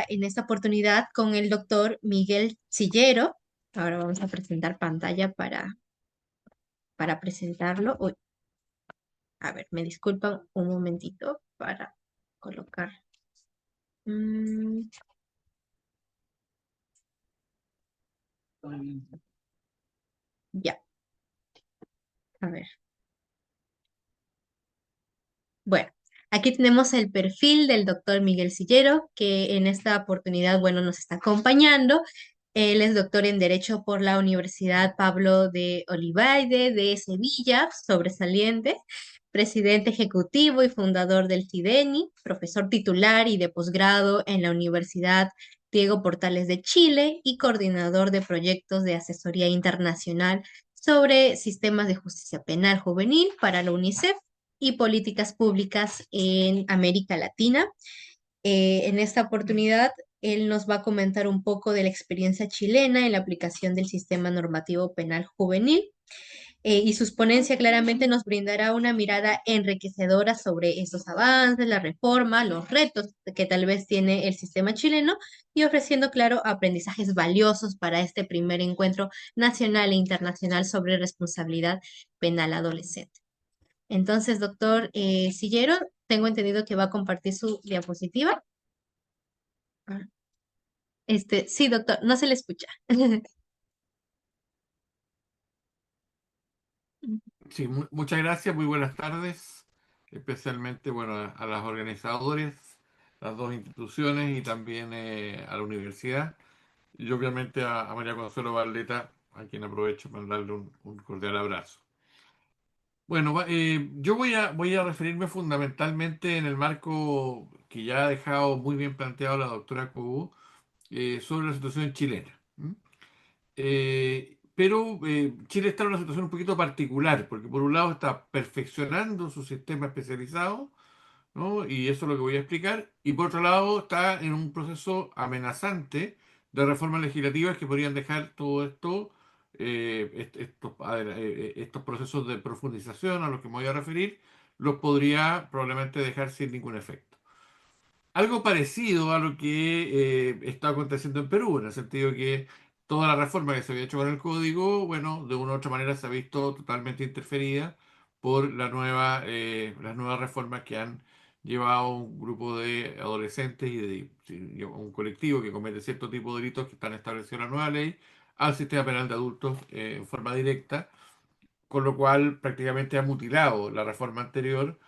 en esta oportunidad con el doctor Miguel Sillero. Ahora vamos a presentar pantalla para presentarlo. Uy, a ver, me disculpan un momentito para colocar. Mm, ya, a ver. Bueno, aquí tenemos el perfil del doctor Miguel Sillero, que en esta oportunidad, bueno, nos está acompañando. Él es doctor en Derecho por la Universidad Pablo de Olivaide de Sevilla, sobresaliente, presidente ejecutivo y fundador del CIDENI, profesor titular y de posgrado en la Universidad Diego Portales de Chile y coordinador de proyectos de asesoría internacional sobre sistemas de justicia penal juvenil para la UNICEF y políticas públicas en América Latina. En esta oportunidad, él nos va a comentar un poco de la experiencia chilena en la aplicación del sistema normativo penal juvenil. Y su ponencia claramente nos brindará una mirada enriquecedora sobre estos avances, la reforma, los retos que tal vez tiene el sistema chileno y ofreciendo, claro, aprendizajes valiosos para este primer encuentro nacional e internacional sobre responsabilidad penal adolescente. Entonces, doctor Sillero, tengo entendido que va a compartir su diapositiva. Ah, sí, doctor, no se le escucha. Sí, muchas gracias, muy buenas tardes, especialmente bueno, a las organizadoras, las dos instituciones y también a la universidad y obviamente a María Consuelo Valdeta, a quien aprovecho para darle un cordial abrazo. Bueno, yo voy a referirme fundamentalmente en el marco que ya ha dejado muy bien planteado la doctora Cobo sobre la situación chilena. ¿M? Pero Chile está en una situación un poquito particular, porque por un lado está perfeccionando su sistema especializado, ¿no? Y eso es lo que voy a explicar, y por otro lado está en un proceso amenazante de reformas legislativas que podrían dejar todo esto, estos procesos de profundización a los que me voy a referir, los podría probablemente dejar sin ningún efecto. Algo parecido a lo que está aconteciendo en Perú, en el sentido que toda la reforma que se había hecho con el código, bueno, de una u otra manera se ha visto totalmente interferida por las nuevas reformas que han llevado a un grupo de adolescentes y de sí, y a un colectivo que comete cierto tipo de delitos que están establecidos en la nueva ley al sistema penal de adultos en forma directa, con lo cual prácticamente ha mutilado la reforma anterior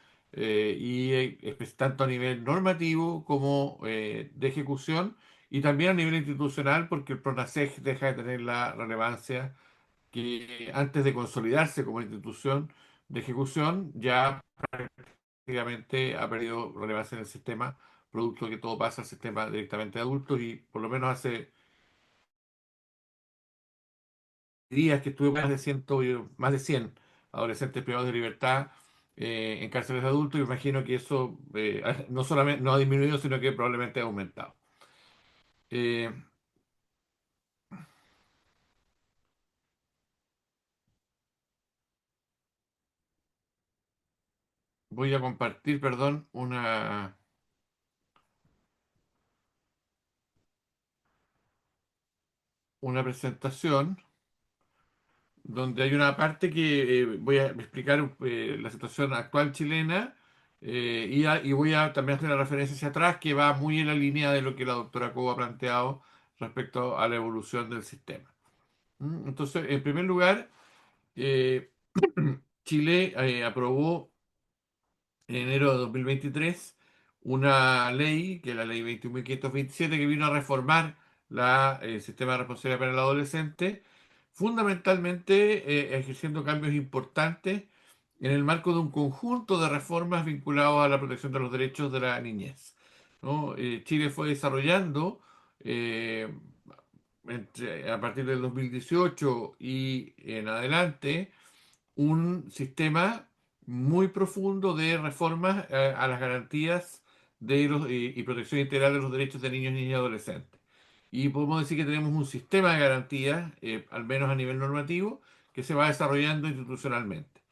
tanto a nivel normativo como de ejecución y también a nivel institucional porque el PRONASEG deja de tener la relevancia que antes de consolidarse como institución de ejecución ya prácticamente ha perdido relevancia en el sistema, producto de que todo pasa al sistema directamente de adultos y por lo menos hace días que estuve más de 100 adolescentes privados de libertad en cárceles de adultos y me imagino que eso no solamente no ha disminuido, sino que probablemente ha aumentado. Eh, Voy a compartir, perdón, una presentación donde hay una parte que voy a explicar la situación actual chilena y voy a también hacer una referencia hacia atrás que va muy en la línea de lo que la doctora Cobo ha planteado respecto a la evolución del sistema. Entonces, en primer lugar, eh, Chile aprobó en enero de 2023 una ley, que es la ley 21.527, que vino a reformar el sistema de responsabilidad penal adolescente, fundamentalmente ejerciendo cambios importantes en el marco de un conjunto de reformas vinculados a la protección de los derechos de la niñez, ¿no? Chile fue desarrollando eh, a partir del 2018 y en adelante un sistema muy profundo de reformas a las garantías y protección integral de los derechos de niños, niñas y adolescentes. Y podemos decir que tenemos un sistema de garantías, al menos a nivel normativo, que se va desarrollando institucionalmente.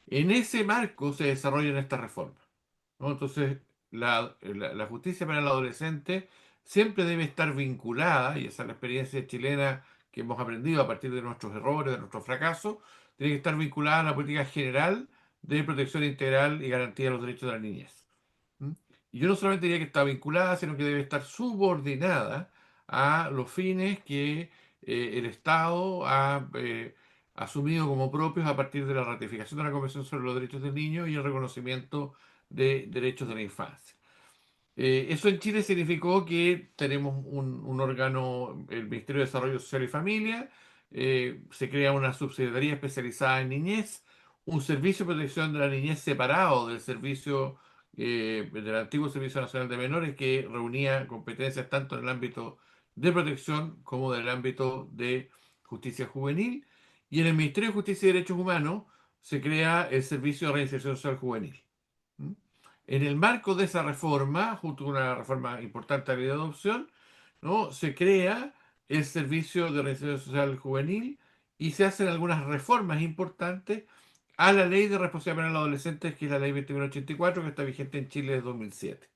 En ese marco se desarrollan estas reformas, ¿no? Entonces, la justicia penal adolescente siempre debe estar vinculada, y esa es la experiencia chilena que hemos aprendido a partir de nuestros errores, de nuestros fracasos, tiene que estar vinculada a la política general de protección integral y garantía de los derechos de la niñez. ¿Mm? Y yo no solamente diría que está vinculada, sino que debe estar subordinada a los fines que el Estado ha asumido como propios a partir de la ratificación de la Convención sobre los Derechos del Niño y el reconocimiento de derechos de la infancia. Eso en Chile significó que tenemos un órgano, el Ministerio de Desarrollo Social y Familia, se crea una subsecretaría especializada en niñez, un servicio de protección de la niñez separado del servicio, del antiguo Servicio Nacional de Menores, que reunía competencias tanto en el ámbito de protección como del ámbito de justicia juvenil. Y en el Ministerio de Justicia y Derechos Humanos se crea el Servicio de Reinserción Social Juvenil. ¿Mm? En el marco de esa reforma, junto con una reforma importante de la ley de adopción, ¿no? Se crea el Servicio de Reinserción Social Juvenil y se hacen algunas reformas importantes a la Ley de Responsabilidad Penal de Adolescentes, que es la Ley 2184, que está vigente en Chile desde 2007.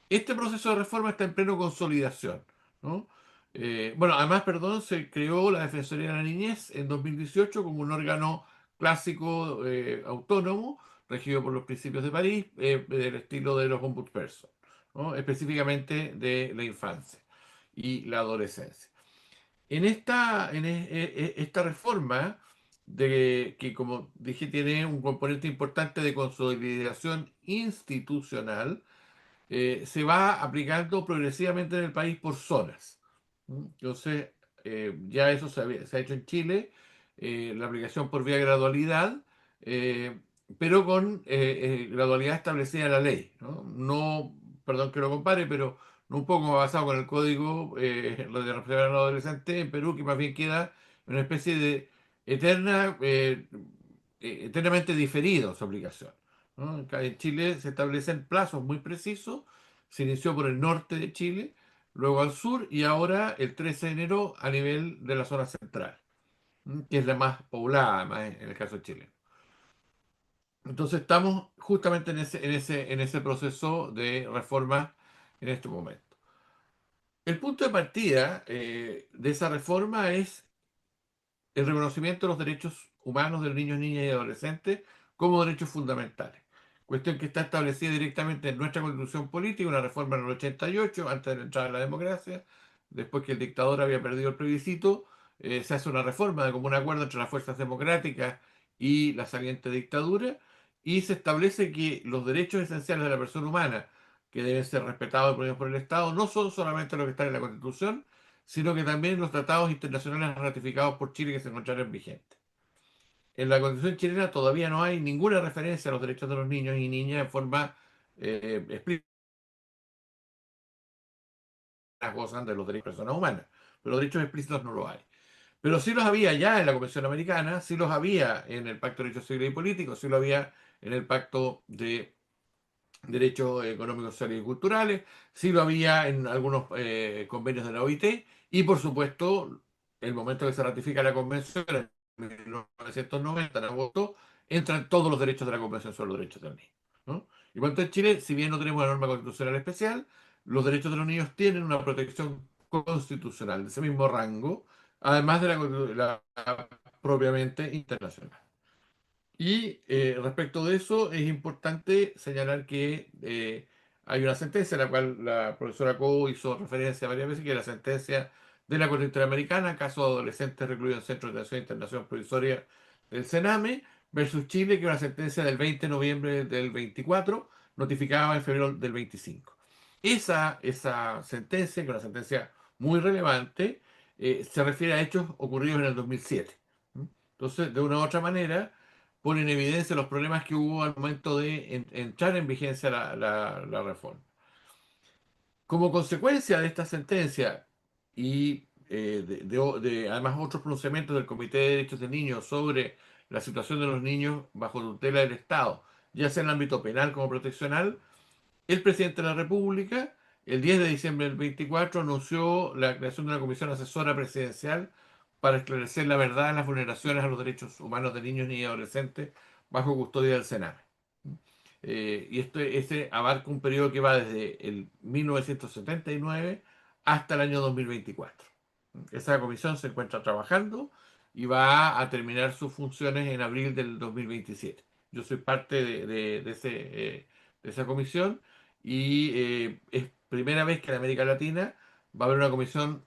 Este proceso de reforma está en pleno consolidación, ¿no? Bueno, además, perdón, se creó la Defensoría de la Niñez en 2018 como un órgano clásico autónomo, regido por los principios de París, del estilo de los ombudsperson, ¿no? Específicamente de la infancia y la adolescencia. Esta reforma, que como dije tiene un componente importante de consolidación institucional, se va aplicando progresivamente en el país por zonas. ¿Mm? Entonces, ya eso se ha hecho en Chile, la aplicación por vía gradualidad, eh, pero con gradualidad establecida en la ley. ¿No? No, perdón que lo compare, pero no un poco más basado con el código lo de responsabilidad adolescente en Perú, que más bien queda en una especie de eternamente diferido su aplicación. ¿No? Acá en Chile se establecen plazos muy precisos. Se inició por el norte de Chile, luego al sur y ahora el 13 de enero a nivel de la zona central, que es la más poblada, más en el caso chileno. Entonces estamos justamente en ese proceso de reforma en este momento. El punto de partida de esa reforma es el reconocimiento de los derechos humanos de los niños, niñas y adolescentes como derechos fundamentales. Cuestión que está establecida directamente en nuestra constitución política, una reforma en el 88, antes de la entrada de la democracia, después que el dictador había perdido el plebiscito, se hace una reforma de común acuerdo entre las fuerzas democráticas y la saliente dictadura, y se establece que los derechos esenciales de la persona humana, que deben ser respetados y protegidos por el Estado, no son solamente los que están en la Constitución, sino que también los tratados internacionales ratificados por Chile que se encontraran vigentes. En la Constitución chilena todavía no hay ninguna referencia a los derechos de los niños y niñas en forma explícita, gozan de los derechos de personas humanas, pero derechos explícitos no lo hay. Pero sí los había ya en la Convención Americana, sí los había en el Pacto de Derechos Civiles y Políticos, sí lo había en el Pacto de Derechos Económicos, Sociales y Culturales, sí lo había en algunos convenios de la OIT y por supuesto el momento que se ratifica la Convención en 1990, en agosto, entran todos los derechos de la Convención sobre los Derechos del Niño. ¿No? Y cuanto en Chile, si bien no tenemos una norma constitucional especial, los derechos de los niños tienen una protección constitucional de ese mismo rango, además de la propiamente internacional. Y respecto de eso, es importante señalar que hay una sentencia a la cual la profesora Cobo hizo referencia varias veces, que es la sentencia de la Corte Interamericana, caso de adolescentes recluidos en Centro de Detención e Internación Provisoria del CENAME, versus Chile, que es una sentencia del 20 de noviembre del 24, notificada en febrero del 25. Esa sentencia, que es una sentencia muy relevante, se refiere a hechos ocurridos en el 2007. ¿Mm? Entonces, de una u otra manera, pone en evidencia los problemas que hubo al momento de entrar en vigencia la reforma. Como consecuencia de esta sentencia y además otros pronunciamientos del Comité de Derechos del Niño sobre la situación de los niños bajo tutela del Estado, ya sea en el ámbito penal como proteccional, el presidente de la República, el 10 de diciembre del 24, anunció la creación de una comisión asesora presidencial para esclarecer la verdad en las vulneraciones a los derechos humanos de niños y adolescentes bajo custodia del Sename. y este abarca un periodo que va desde el 1979 hasta el año 2024. Esa comisión se encuentra trabajando y va a terminar sus funciones en abril del 2027. Yo soy parte de esa comisión y es primera vez que en América Latina va a haber una comisión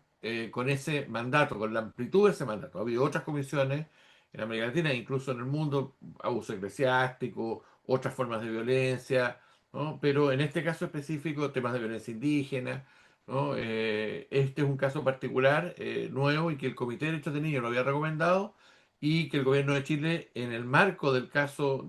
con ese mandato, con la amplitud de ese mandato. Ha habido otras comisiones en América Latina, incluso en el mundo, abuso eclesiástico, otras formas de violencia, ¿no? Pero en este caso específico, temas de violencia indígena, ¿no? Este es un caso particular, nuevo, y que el Comité de Derechos del Niño lo había recomendado y que el gobierno de Chile, en el marco del caso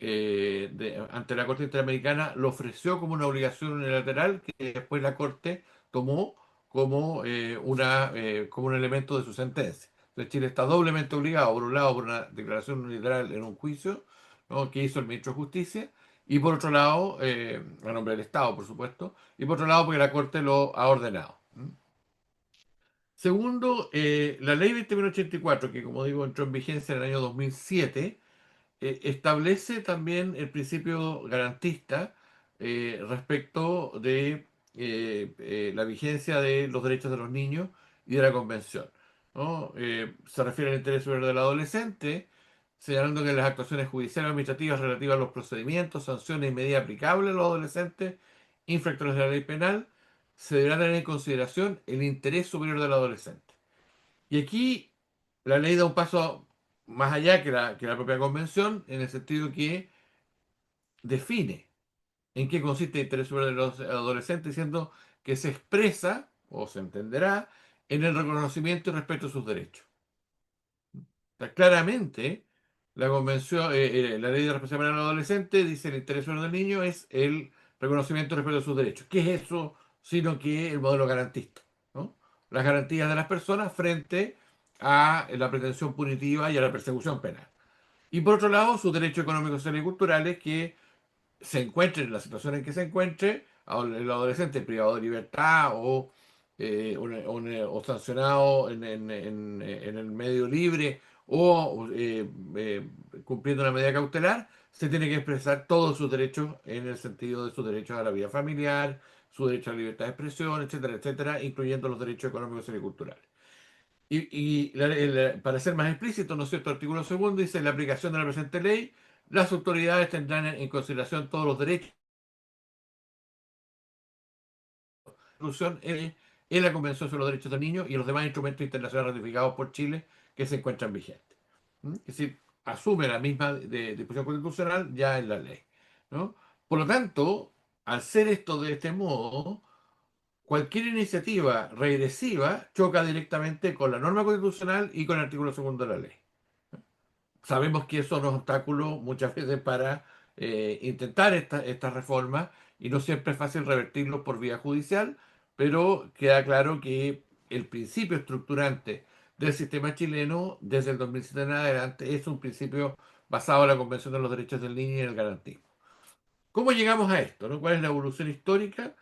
ante la Corte Interamericana, lo ofreció como una obligación unilateral que después la Corte tomó como un elemento de su sentencia. Entonces Chile está doblemente obligado, por un lado, por una declaración unilateral en un juicio, ¿no?, que hizo el ministro de Justicia, y por otro lado, a nombre del Estado, por supuesto, y por otro lado, porque la Corte lo ha ordenado. Segundo, la ley 20.084, que como digo entró en vigencia en el año 2007, establece también el principio garantista respecto de la vigencia de los derechos de los niños y de la Convención, ¿no? Se refiere al interés superior del adolescente, señalando que las actuaciones judiciales o administrativas relativas a los procedimientos, sanciones y medidas aplicables a los adolescentes infractores de la ley penal se deberá tener en consideración el interés superior del adolescente. Y aquí la ley da un paso más allá que la propia convención, en el sentido que define en qué consiste el interés superior de los adolescentes, diciendo que se expresa o se entenderá en el reconocimiento y respeto de sus derechos. Sea, claramente, la ley de responsabilidad penal del adolescente dice el interés superior del niño es el reconocimiento y respeto de sus derechos. ¿Qué es eso sino que el modelo garantista? ¿No? Las garantías de las personas frente a la pretensión punitiva y a la persecución penal. Y por otro lado, sus derechos económicos, sociales y culturales que se encuentre en la situación en que se encuentre, el adolescente privado de libertad o sancionado en el medio libre cumpliendo una medida cautelar, se tiene que expresar todos sus derechos en el sentido de sus derechos a la vida familiar, su derecho a la libertad de expresión, etcétera, etcétera, incluyendo los derechos económicos y culturales. Para ser más explícito, ¿no es cierto? Artículo segundo dice: en la aplicación de la presente ley, las autoridades tendrán en consideración todos los derechos inclusión en la Convención sobre los Derechos del Niño y en los demás instrumentos internacionales ratificados por Chile que se encuentran vigentes. Es decir, asume la misma disposición constitucional ya en la ley, ¿no? Por lo tanto, al ser esto de este modo, cualquier iniciativa regresiva choca directamente con la norma constitucional y con el artículo segundo de la ley. Sabemos que eso es un obstáculo muchas veces para intentar estas reformas, y no siempre es fácil revertirlos por vía judicial, pero queda claro que el principio estructurante del sistema chileno desde el 2007 en adelante es un principio basado en la Convención de los Derechos del Niño y en el garantismo. ¿Cómo llegamos a esto, no? ¿Cuál es la evolución histórica?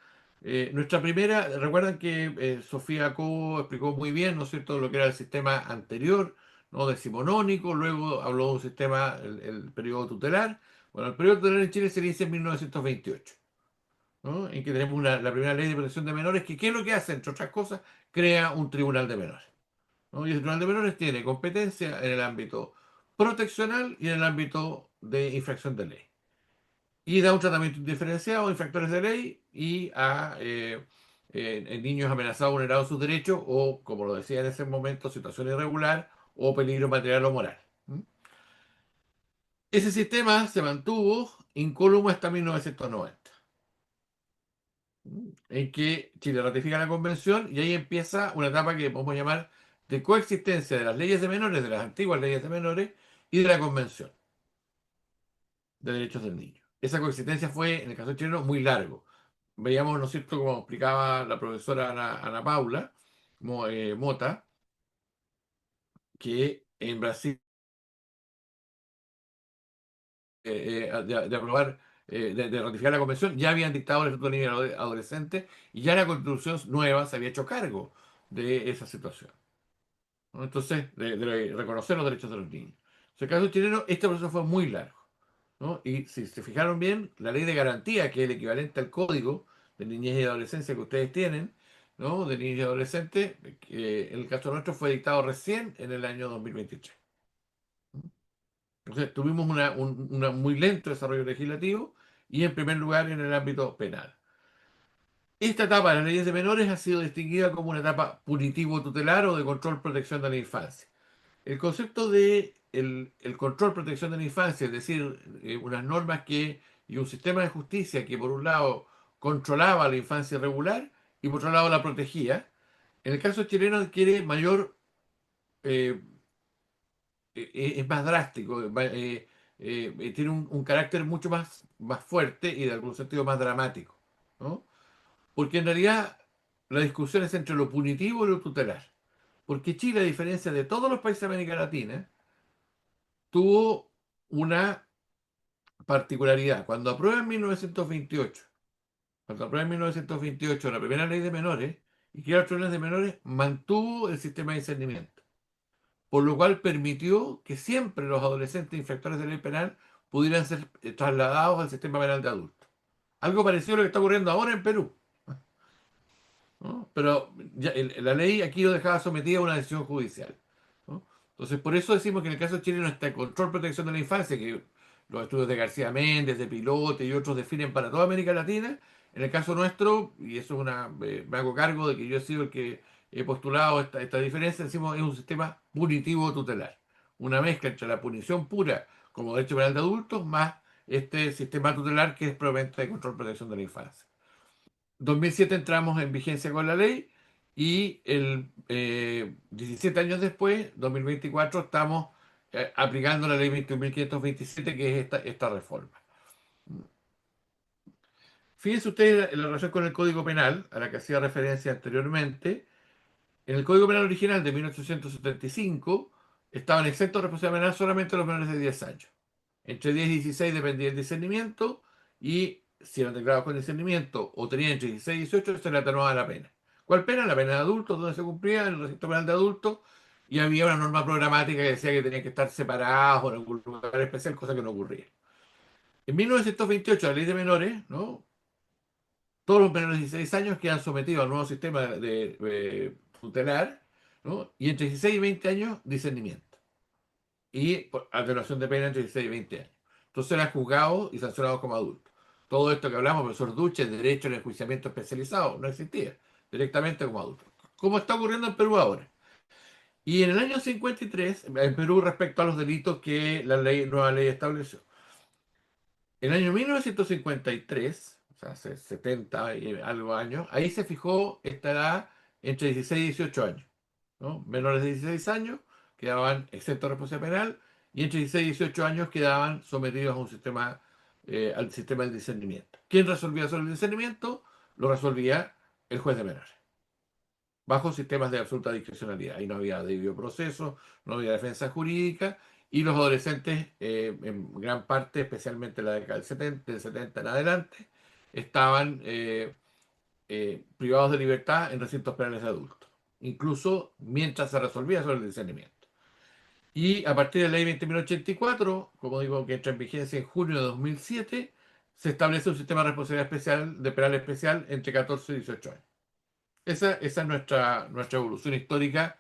Nuestra primera, recuerdan que Sofía Cobo explicó muy bien, ¿no es cierto?, lo que era el sistema anterior, ¿no?, decimonónico. Luego habló de un sistema, el periodo tutelar. Bueno, el periodo tutelar en Chile se inicia en 1928, ¿no?, en que tenemos la primera ley de protección de menores, que ¿qué es lo que hace? Entre otras cosas, crea un tribunal de menores, ¿no? Y el tribunal de menores tiene competencia en el ámbito proteccional y en el ámbito de infracción de ley, y da un tratamiento diferenciado a infractores de ley y a niños amenazados, vulnerados sus derechos o, como lo decía en ese momento, situación irregular o peligro material o moral. ¿Mm? Ese sistema se mantuvo incólume hasta 1990, en que Chile ratifica la convención, y ahí empieza una etapa que podemos llamar de coexistencia de las leyes de menores, de las antiguas leyes de menores, y de la convención de derechos del niño. Esa coexistencia fue, en el caso chileno, muy largo. Veíamos, ¿no es cierto?, como explicaba la profesora Ana Paula Mota, que en Brasil, de aprobar, de ratificar la convención, ya habían dictado el Estatuto de Niño y Adolescente, y ya la constitución nueva se había hecho cargo de esa situación, ¿no? Entonces, de reconocer los derechos de los niños. En el caso chileno, este proceso fue muy largo. ¿no? Y si se fijaron bien, la ley de garantía, que es el equivalente al código de niñez y adolescencia que ustedes tienen, ¿no? De niños y adolescentes, que en el caso nuestro fue dictado recién en el año 2023. Entonces, tuvimos un muy lento desarrollo legislativo y en primer lugar en el ámbito penal. Esta etapa de las leyes de menores ha sido distinguida como una etapa punitivo-tutelar o de control-protección de la infancia. El concepto de el control-protección de la infancia, es decir, unas normas y un sistema de justicia que por un lado controlaba la infancia irregular y por otro lado la protegía, en el caso chileno adquiere mayor, eh, es más drástico, tiene un carácter mucho más fuerte y de algún sentido más dramático, ¿no? Porque en realidad la discusión es entre lo punitivo y lo tutelar. Porque Chile, a diferencia de todos los países de América Latina, tuvo una particularidad. Cuando aprueba en 1928 la primera ley de menores y que las leyes de menores, mantuvo el sistema de discernimiento, por lo cual permitió que siempre los adolescentes infractores de ley penal pudieran ser trasladados al sistema penal de adultos. Algo parecido a lo que está ocurriendo ahora en Perú. ¿No? Pero ya la ley aquí lo dejaba sometida a una decisión judicial. ¿No? Entonces, por eso decimos que en el caso chileno está el control protección de la infancia, que los estudios de García Méndez, de Pilote y otros definen para toda América Latina. En el caso nuestro, y eso es me hago cargo de que yo he sido el que he postulado esta diferencia, decimos es un sistema punitivo tutelar. Una mezcla entre la punición pura como derecho penal de adultos más este sistema tutelar que es proveniente de control protección de la infancia. 2007 entramos en vigencia con la ley y 17 años después, 2024, estamos aplicando la ley 21.527, que es esta reforma. Fíjense ustedes en la relación con el Código Penal, a la que hacía referencia anteriormente. En el Código Penal original de 1875 estaban exentos de responsabilidad penal solamente los menores de 10 años. Entre 10 y 16 dependía el discernimiento y si eran declarados con discernimiento o tenían entre 16 y 18 se le atenuaba la pena. ¿Cuál pena? La pena de adultos, donde se cumplía en el recinto penal de adultos y había una norma programática que decía que tenían que estar separados o en algún lugar especial, cosa que no ocurría. En 1928, la ley de menores, ¿no? Todos los menores de 16 años quedan sometidos al nuevo sistema tutelar, ¿no? Y entre 16 y 20 años, discernimiento. Y por atenuación de pena entre 16 y 20 años. Entonces eran juzgados y sancionados como adultos. Todo esto que hablamos, profesor Duche, derecho al enjuiciamiento especializado, no existía. Directamente como adultos. Como está ocurriendo en Perú ahora. Y en el año 53, en Perú, respecto a los delitos que nueva ley estableció. En el año 1953, o sea, hace 70 y algo años, ahí se fijó esta edad entre 16 y 18 años, ¿no? Menores de 16 años quedaban exentos de responsabilidad penal y entre 16 y 18 años quedaban sometidos a un sistema, al sistema del discernimiento. ¿Quién resolvía sobre el discernimiento? Lo resolvía el juez de menores, bajo sistemas de absoluta discrecionalidad. Ahí no había debido proceso, no había defensa jurídica y los adolescentes, en gran parte, especialmente en la década del 70 en adelante, estaban privados de libertad en recintos penales de adultos, incluso mientras se resolvía sobre el discernimiento. Y a partir de la ley 20.084, como digo, que entra en vigencia en junio de 2007, se establece un sistema de responsabilidad especial, de penal especial entre 14 y 18 años. Esa es nuestra evolución histórica,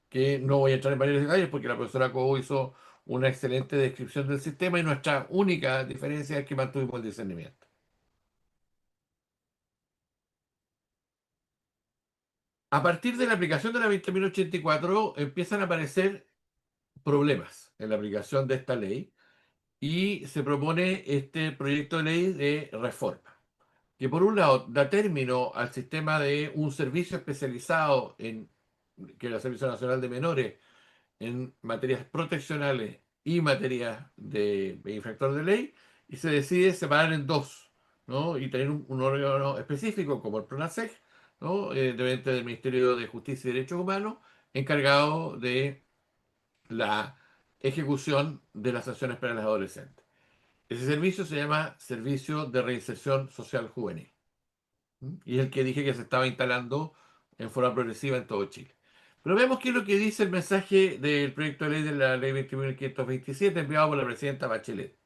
que no voy a entrar en varios detalles porque la profesora Cobo hizo una excelente descripción del sistema y nuestra única diferencia es que mantuvimos el discernimiento. A partir de la aplicación de la 20.084 empiezan a aparecer problemas en la aplicación de esta ley y se propone este proyecto de ley de reforma, que por un lado da término al sistema de un servicio especializado que es el Servicio Nacional de Menores, en materias proteccionales y materias de infractor de ley, y se decide separar en dos, ¿no? Y tener un órgano específico como el PRONASEC, ¿no? Dependiente del Ministerio de Justicia y Derechos Humanos, encargado de la ejecución de las sanciones penales adolescentes. Ese servicio se llama Servicio de Reinserción Social Juvenil. Y es el que dije que se estaba instalando en forma progresiva en todo Chile. Pero vemos qué es lo que dice el mensaje del proyecto de ley de la ley 21.527 enviado por la presidenta Bachelet.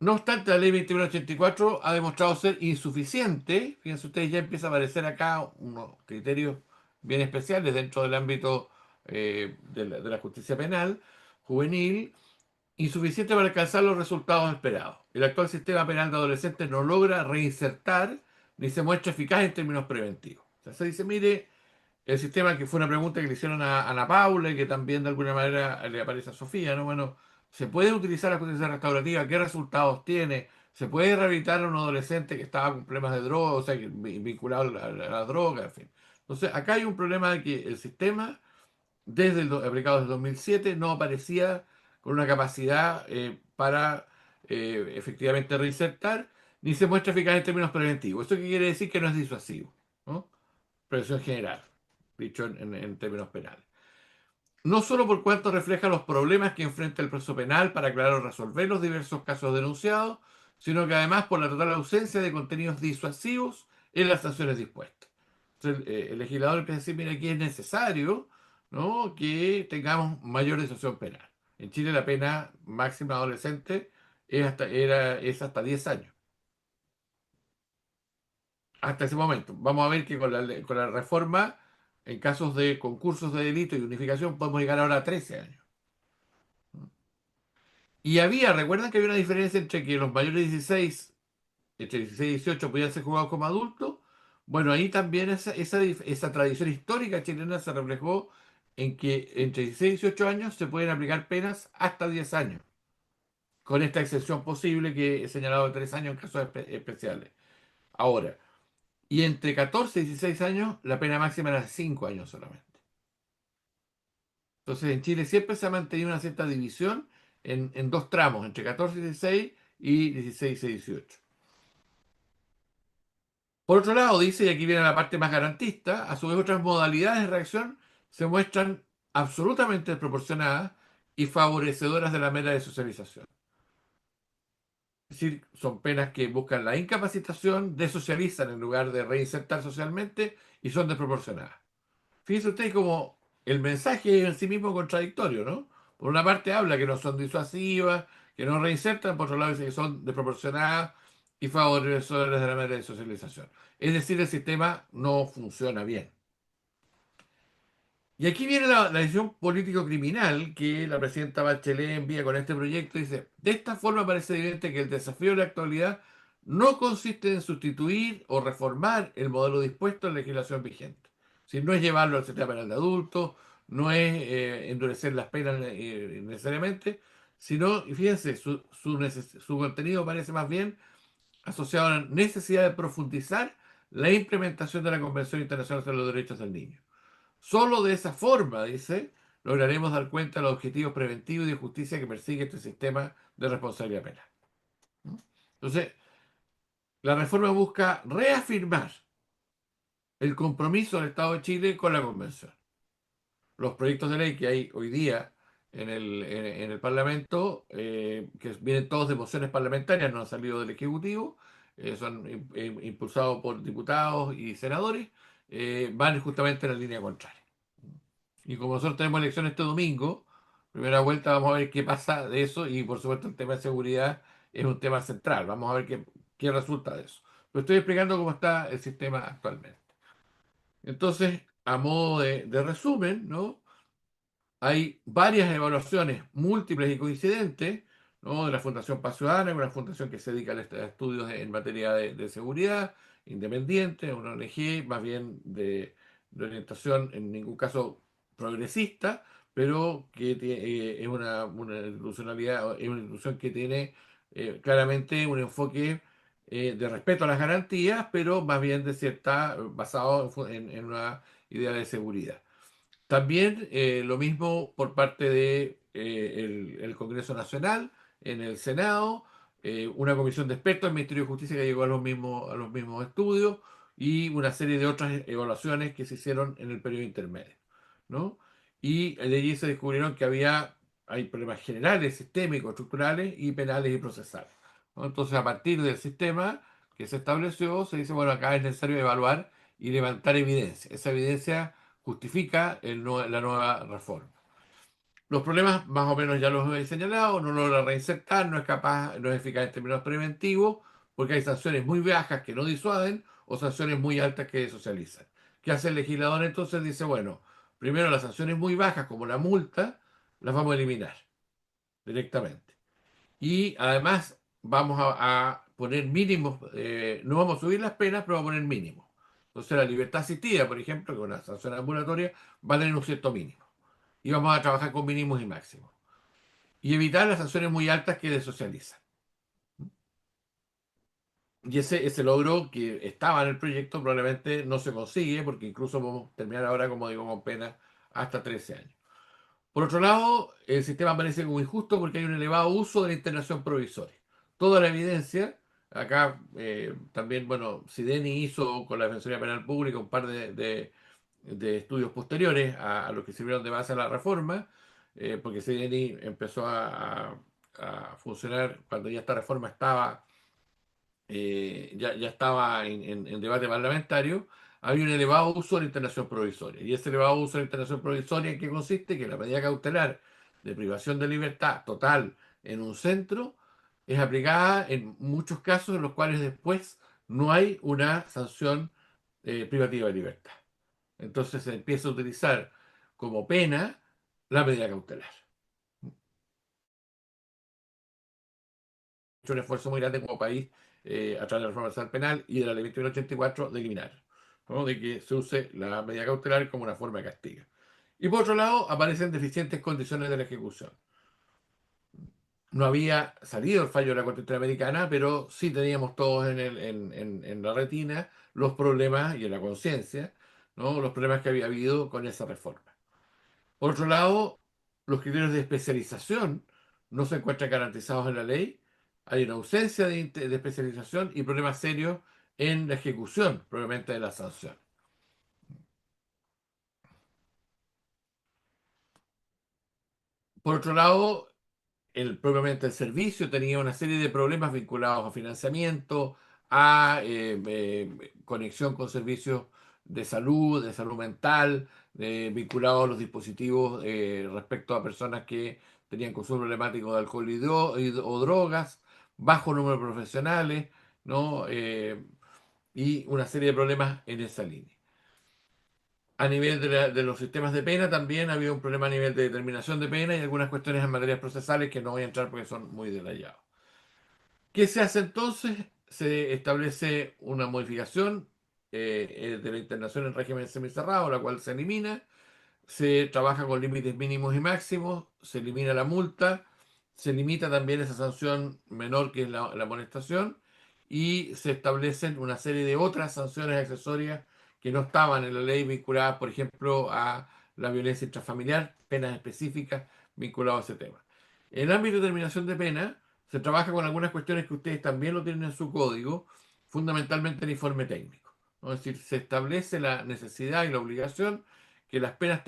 No obstante, la ley 2184 ha demostrado ser insuficiente. Fíjense ustedes, ya empieza a aparecer acá unos criterios bien especiales dentro del ámbito de la justicia penal juvenil, insuficiente para alcanzar los resultados esperados. El actual sistema penal de adolescentes no logra reinsertar ni se muestra eficaz en términos preventivos. O sea, se dice, mire, el sistema, que fue una pregunta que le hicieron a Ana Paula y que también de alguna manera le aparece a Sofía, ¿no? Bueno, ¿se puede utilizar la justicia restaurativa? ¿Qué resultados tiene? ¿Se puede rehabilitar a un adolescente que estaba con problemas de droga, o sea, vinculado a la droga, en fin? Entonces, acá hay un problema de que el sistema, desde aplicado desde 2007, no aparecía con una capacidad para efectivamente reinsertar, ni se muestra eficaz en términos preventivos. ¿Esto qué quiere decir? Que no es disuasivo, ¿no? Prevención general, dicho en términos penales. No solo por cuanto refleja los problemas que enfrenta el proceso penal para aclarar o resolver los diversos casos denunciados, sino que además por la total ausencia de contenidos disuasivos en las sanciones dispuestas. Entonces, el legislador empieza a decir, mira, aquí es necesario, ¿no?, que tengamos mayor disuasión penal. En Chile la pena máxima adolescente es hasta 10 años. Hasta ese momento. Vamos a ver que con la reforma, en casos de concursos de delito y unificación, podemos llegar ahora a 13 años. Y recuerdan que había una diferencia entre que los mayores de 16, entre 16 y 18, podían ser jugados como adultos. Bueno, ahí también esa tradición histórica chilena se reflejó en que entre 16 y 18 años se pueden aplicar penas hasta 10 años, con esta excepción posible que he señalado de 3 años en casos especiales. Ahora, y entre 14 y 16 años, la pena máxima era 5 años solamente. Entonces, en Chile siempre se ha mantenido una cierta división en dos tramos, entre 14 y 16 y 16 y 18. Por otro lado, dice, y aquí viene la parte más garantista, a su vez otras modalidades de reacción se muestran absolutamente desproporcionadas y favorecedoras de la mera de socialización. Es decir, son penas que buscan la incapacitación, desocializan en lugar de reinsertar socialmente y son desproporcionadas. Fíjense ustedes como el mensaje en sí mismo contradictorio, ¿no? Por una parte habla que no son disuasivas, que no reinsertan, por otro lado dice que son desproporcionadas y favorecedoras de la manera de socialización. Es decir, el sistema no funciona bien. Y aquí viene la decisión político-criminal que la presidenta Bachelet envía con este proyecto. Dice, de esta forma parece evidente que el desafío de la actualidad no consiste en sustituir o reformar el modelo dispuesto en la legislación vigente. Si no es llevarlo al sistema penal de adultos, no es endurecer las penas necesariamente, sino, y fíjense, su contenido parece más bien asociado a la necesidad de profundizar la implementación de la Convención Internacional sobre los Derechos del Niño. Solo de esa forma, dice, lograremos dar cuenta de los objetivos preventivos y de justicia que persigue este sistema de responsabilidad penal. Entonces, la reforma busca reafirmar el compromiso del Estado de Chile con la Convención. Los proyectos de ley que hay hoy día en el Parlamento, que vienen todos de mociones parlamentarias, no han salido del Ejecutivo, son impulsados por diputados y senadores, van justamente en la línea contraria. Y como nosotros tenemos elecciones este domingo, primera vuelta, vamos a ver qué pasa de eso y por supuesto el tema de seguridad es un tema central. Vamos a ver qué resulta de eso. Pero estoy explicando cómo está el sistema actualmente. Entonces, a modo de resumen, ¿no? Hay varias evaluaciones múltiples y coincidentes, ¿no?, de la Fundación Paz Ciudadana, una fundación que se dedica a estudios en materia de seguridad, independiente, una ONG más bien de orientación, en ningún caso progresista, pero que es una institucionalidad, es una institución que tiene claramente un enfoque de respeto a las garantías, pero más bien de cierta, basado en una idea de seguridad. También lo mismo por parte de el Congreso Nacional, en el Senado, una comisión de expertos del Ministerio de Justicia que llegó a los mismos estudios y una serie de otras evaluaciones que se hicieron en el periodo intermedio, ¿no? Y de allí se descubrieron que hay problemas generales, sistémicos, estructurales y penales y procesales, ¿no? Entonces, a partir del sistema que se estableció, se dice, bueno, acá es necesario evaluar y levantar evidencia. Esa evidencia justifica la nueva reforma. Los problemas más o menos ya los he señalado, no logra reinsertar, no es capaz, no es eficaz en términos preventivos, porque hay sanciones muy bajas que no disuaden o sanciones muy altas que socializan. ¿Qué hace el legislador entonces? Dice, bueno, primero las sanciones muy bajas como la multa, las vamos a eliminar directamente. Y además vamos a poner mínimos, no vamos a subir las penas, pero vamos a poner mínimos. Entonces la libertad asistida, por ejemplo, que es una sanción ambulatoria, va a tener un cierto mínimo. Y vamos a trabajar con mínimos y máximos y evitar las sanciones muy altas que desocializan. Y ese logro que estaba en el proyecto probablemente no se consigue porque incluso podemos terminar ahora, como digo, con penas hasta 13 años. Por otro lado, el sistema parece como injusto porque hay un elevado uso de la internación provisoria. Toda la evidencia, acá también, bueno, Sideni hizo con la Defensoría Penal Pública un par de estudios posteriores a los que sirvieron de base a la reforma, porque Sideni empezó a funcionar cuando ya esta reforma estaba ya estaba en debate parlamentario, había un elevado uso de la internación provisoria. Y ese elevado uso de la internación provisoria, ¿en qué consiste? Que la medida cautelar de privación de libertad total en un centro es aplicada en muchos casos en los cuales después no hay una sanción privativa de libertad. Entonces se empieza a utilizar como pena la medida cautelar. Hecho un esfuerzo muy grande como país a través de la reforma procesal penal y de la ley 2184 de eliminar, ¿no? De que se use la medida cautelar como una forma de castigo. Y por otro lado, aparecen deficientes condiciones de la ejecución. No había salido el fallo de la Corte Interamericana, pero sí teníamos todos en la retina los problemas y en la conciencia, ¿no? Los problemas que había habido con esa reforma. Por otro lado, los criterios de especialización no se encuentran garantizados en la ley. Hay una ausencia de especialización y problemas serios en la ejecución, probablemente de la sanción. Por otro lado, propiamente el servicio tenía una serie de problemas vinculados a financiamiento, a conexión con servicios de salud mental, vinculados a los dispositivos respecto a personas que tenían consumo problemático de alcohol o drogas, bajo número de profesionales, ¿no? Y una serie de problemas en esa línea. A nivel de los sistemas de pena también había un problema a nivel de determinación de pena y algunas cuestiones en materias procesales que no voy a entrar porque son muy detallados. ¿Qué se hace entonces? Se establece una modificación de la internación en régimen semicerrado, la cual se elimina, se trabaja con límites mínimos y máximos, se elimina la multa, se limita también esa sanción menor que es la amonestación y se establecen una serie de otras sanciones accesorias que no estaban en la ley vinculadas, por ejemplo, a la violencia intrafamiliar, penas específicas vinculadas a ese tema. En el ámbito de determinación de pena, se trabaja con algunas cuestiones que ustedes también lo tienen en su código, fundamentalmente el informe técnico, ¿no? Es decir, se establece la necesidad y la obligación que las penas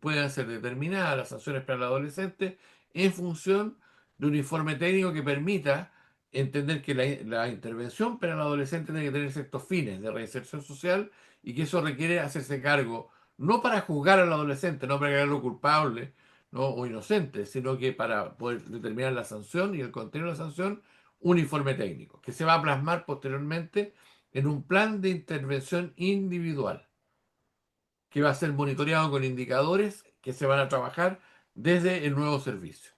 puedan ser determinadas, las sanciones para el adolescente, en función de un informe técnico que permita entender que la intervención para el adolescente tiene que tener ciertos fines de reinserción social y que eso requiere hacerse cargo, no para juzgar al adolescente, no para crearlo culpable, ¿no? O inocente, sino que para poder determinar la sanción y el contenido de la sanción, un informe técnico, que se va a plasmar posteriormente en un plan de intervención individual que va a ser monitoreado con indicadores que se van a trabajar desde el nuevo servicio.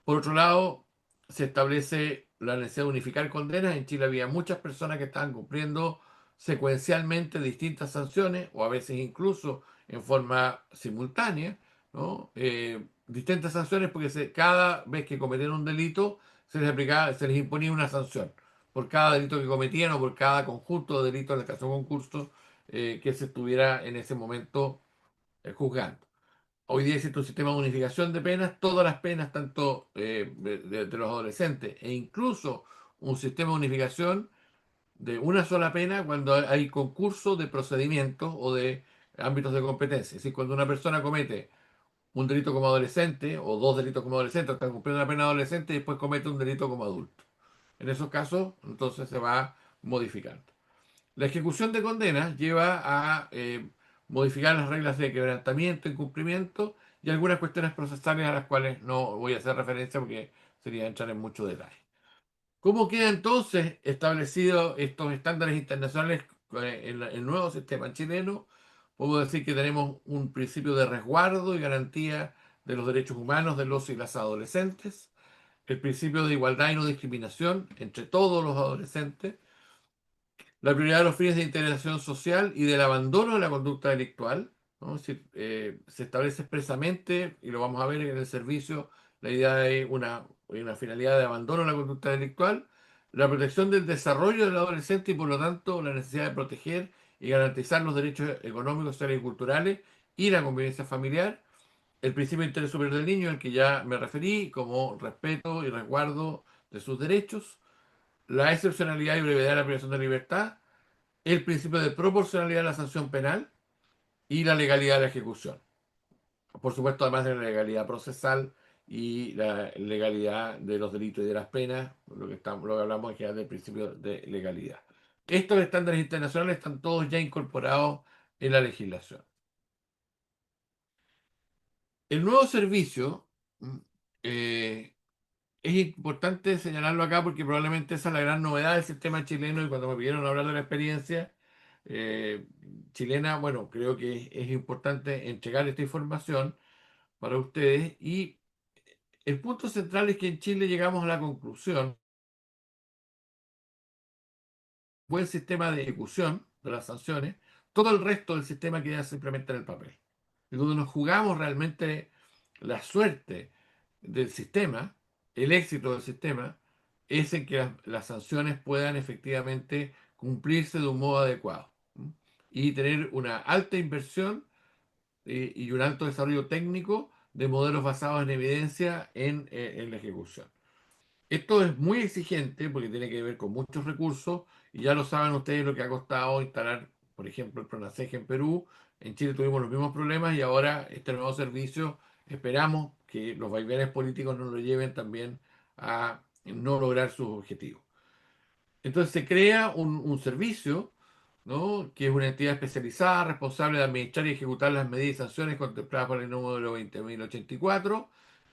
Por otro lado, se establece la necesidad de unificar condenas. En Chile había muchas personas que estaban cumpliendo secuencialmente distintas sanciones, o a veces incluso en forma simultánea, ¿no? Distintas sanciones porque cada vez que cometían un delito se les imponía una sanción por cada delito que cometían o por cada conjunto de delitos, en el caso de concurso, que se estuviera en ese momento juzgando. Hoy día existe un sistema de unificación de penas, todas las penas, tanto de los adolescentes, e incluso un sistema de unificación de una sola pena cuando hay concurso de procedimientos o de ámbitos de competencia. Es decir, cuando una persona comete un delito como adolescente o dos delitos como adolescente, o está cumpliendo una pena adolescente y después comete un delito como adulto. En esos casos, entonces se va modificando. La ejecución de condenas lleva a modificar las reglas de quebrantamiento, incumplimiento y algunas cuestiones procesales a las cuales no voy a hacer referencia porque sería entrar en mucho detalle. ¿Cómo queda entonces establecidos estos estándares internacionales en el nuevo sistema chileno? Puedo decir que tenemos un principio de resguardo y garantía de los derechos humanos de los y las adolescentes, el principio de igualdad y no discriminación entre todos los adolescentes, la prioridad de los fines de integración social y del abandono de la conducta delictual, ¿no? Es decir, se establece expresamente, y lo vamos a ver en el servicio, la idea de una finalidad de abandono de la conducta delictual, la protección del desarrollo del adolescente y por lo tanto la necesidad de proteger y garantizar los derechos económicos, sociales y culturales y la convivencia familiar, el principio de interés superior del niño, al que ya me referí, como respeto y resguardo de sus derechos, la excepcionalidad y brevedad de la privación de libertad, el principio de proporcionalidad de la sanción penal y la legalidad de la ejecución. Por supuesto, además de la legalidad procesal y la legalidad de los delitos y de las penas, lo que hablamos es del principio de legalidad. Estos estándares internacionales están todos ya incorporados en la legislación. El nuevo servicio, mm, eh, es importante señalarlo acá porque probablemente esa es la gran novedad del sistema chileno y cuando me pidieron hablar de la experiencia eh, chilena, bueno, creo que es importante entregar esta información para ustedes y el punto central es que en Chile llegamos a la conclusión, buen sistema de ejecución de las sanciones, todo el resto del sistema queda simplemente en el papel. Y donde nos jugamos realmente la suerte del sistema, el éxito del sistema, es en que las sanciones puedan efectivamente cumplirse de un modo adecuado, ¿m? Y tener una alta inversión y un alto desarrollo técnico de modelos basados en evidencia en la ejecución. Esto es muy exigente porque tiene que ver con muchos recursos y ya lo saben ustedes lo que ha costado instalar, por ejemplo, el PRONACEG en Perú. En Chile tuvimos los mismos problemas y ahora este nuevo servicio esperamos que los vaivenes políticos no lo lleven también a no lograr sus objetivos. Entonces se crea un servicio, ¿no? Que es una entidad especializada responsable de administrar y ejecutar las medidas y sanciones contempladas por el número 20.084.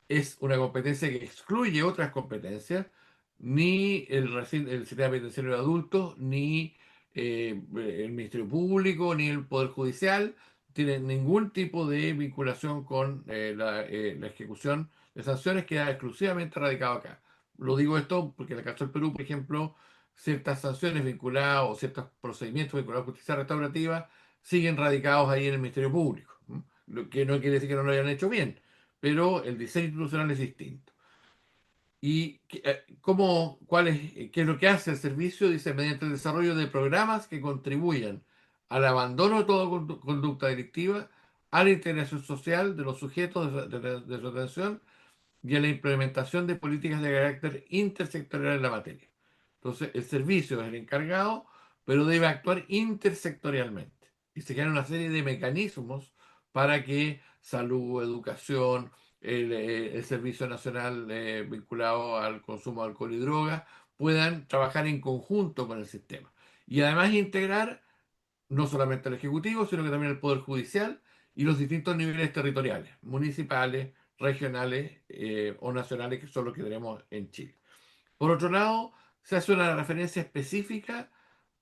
Es una competencia que excluye otras competencias, ni el sistema penitenciario de adultos, ni el Ministerio Público, ni el Poder Judicial tienen ningún tipo de vinculación con la ejecución de sanciones, queda exclusivamente radicado acá. Lo digo esto porque en el caso del Perú, por ejemplo, ciertas sanciones vinculadas o ciertos procedimientos vinculados a justicia restaurativa siguen radicados ahí en el Ministerio Público. ¿M? Lo que no quiere decir que no lo hayan hecho bien, pero el diseño institucional es distinto. ¿Y qué es lo que hace el servicio? Dice, mediante el desarrollo de programas que contribuyan al abandono de toda conducta delictiva, a la integración social de los sujetos de su atención y a la implementación de políticas de carácter intersectorial en la materia. Entonces, el servicio es el encargado, pero debe actuar intersectorialmente. Y se crean una serie de mecanismos para que salud, educación, el Servicio Nacional vinculado al consumo de alcohol y drogas puedan trabajar en conjunto con el sistema. Y además integrar no solamente el Ejecutivo, sino que también el Poder Judicial y los distintos niveles territoriales, municipales, regionales o nacionales, que son los que tenemos en Chile. Por otro lado, se hace una referencia específica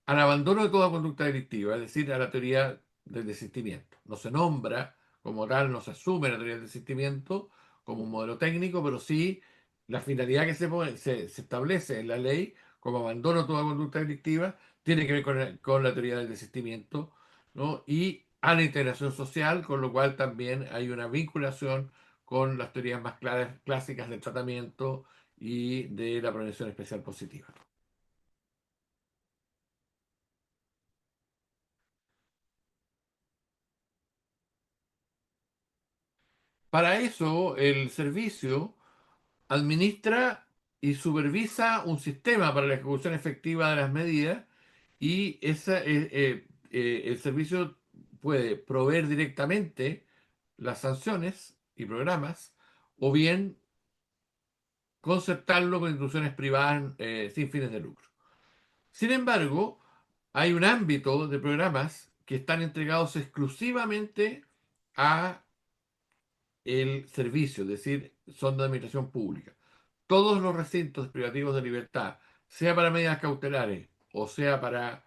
al abandono de toda conducta delictiva, es decir, a la teoría del desistimiento. No se nombra como tal, no se asume la teoría del desistimiento como un modelo técnico, pero sí la finalidad que se establece en la ley como abandono de toda conducta delictiva tiene que ver con la teoría del desistimiento, ¿no? Y a la integración social, con lo cual también hay una vinculación con las teorías más claras, clásicas del tratamiento y de la prevención especial positiva. Para eso, el servicio administra y supervisa un sistema para la ejecución efectiva de las medidas y el servicio puede proveer directamente las sanciones y programas o bien concertarlo con instituciones privadas sin fines de lucro. Sin embargo, hay un ámbito de programas que están entregados exclusivamente a el servicio, es decir, son de administración pública. Todos los recintos privativos de libertad, sea para medidas cautelares o sea para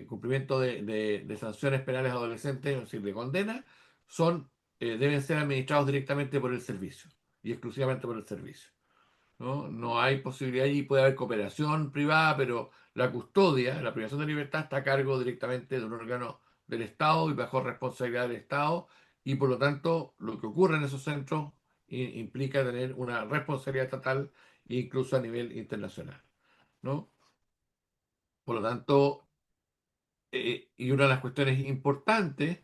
cumplimiento de sanciones penales adolescentes, es decir, de condena, son, deben ser administrados directamente por el servicio y exclusivamente por el servicio. ¿No? No hay posibilidad, y puede haber cooperación privada, pero la custodia, la privación de libertad está a cargo directamente de un órgano del Estado y bajo responsabilidad del Estado, y por lo tanto lo que ocurre en esos centros implica tener una responsabilidad estatal incluso a nivel internacional, ¿no? Por lo tanto, y una de las cuestiones importantes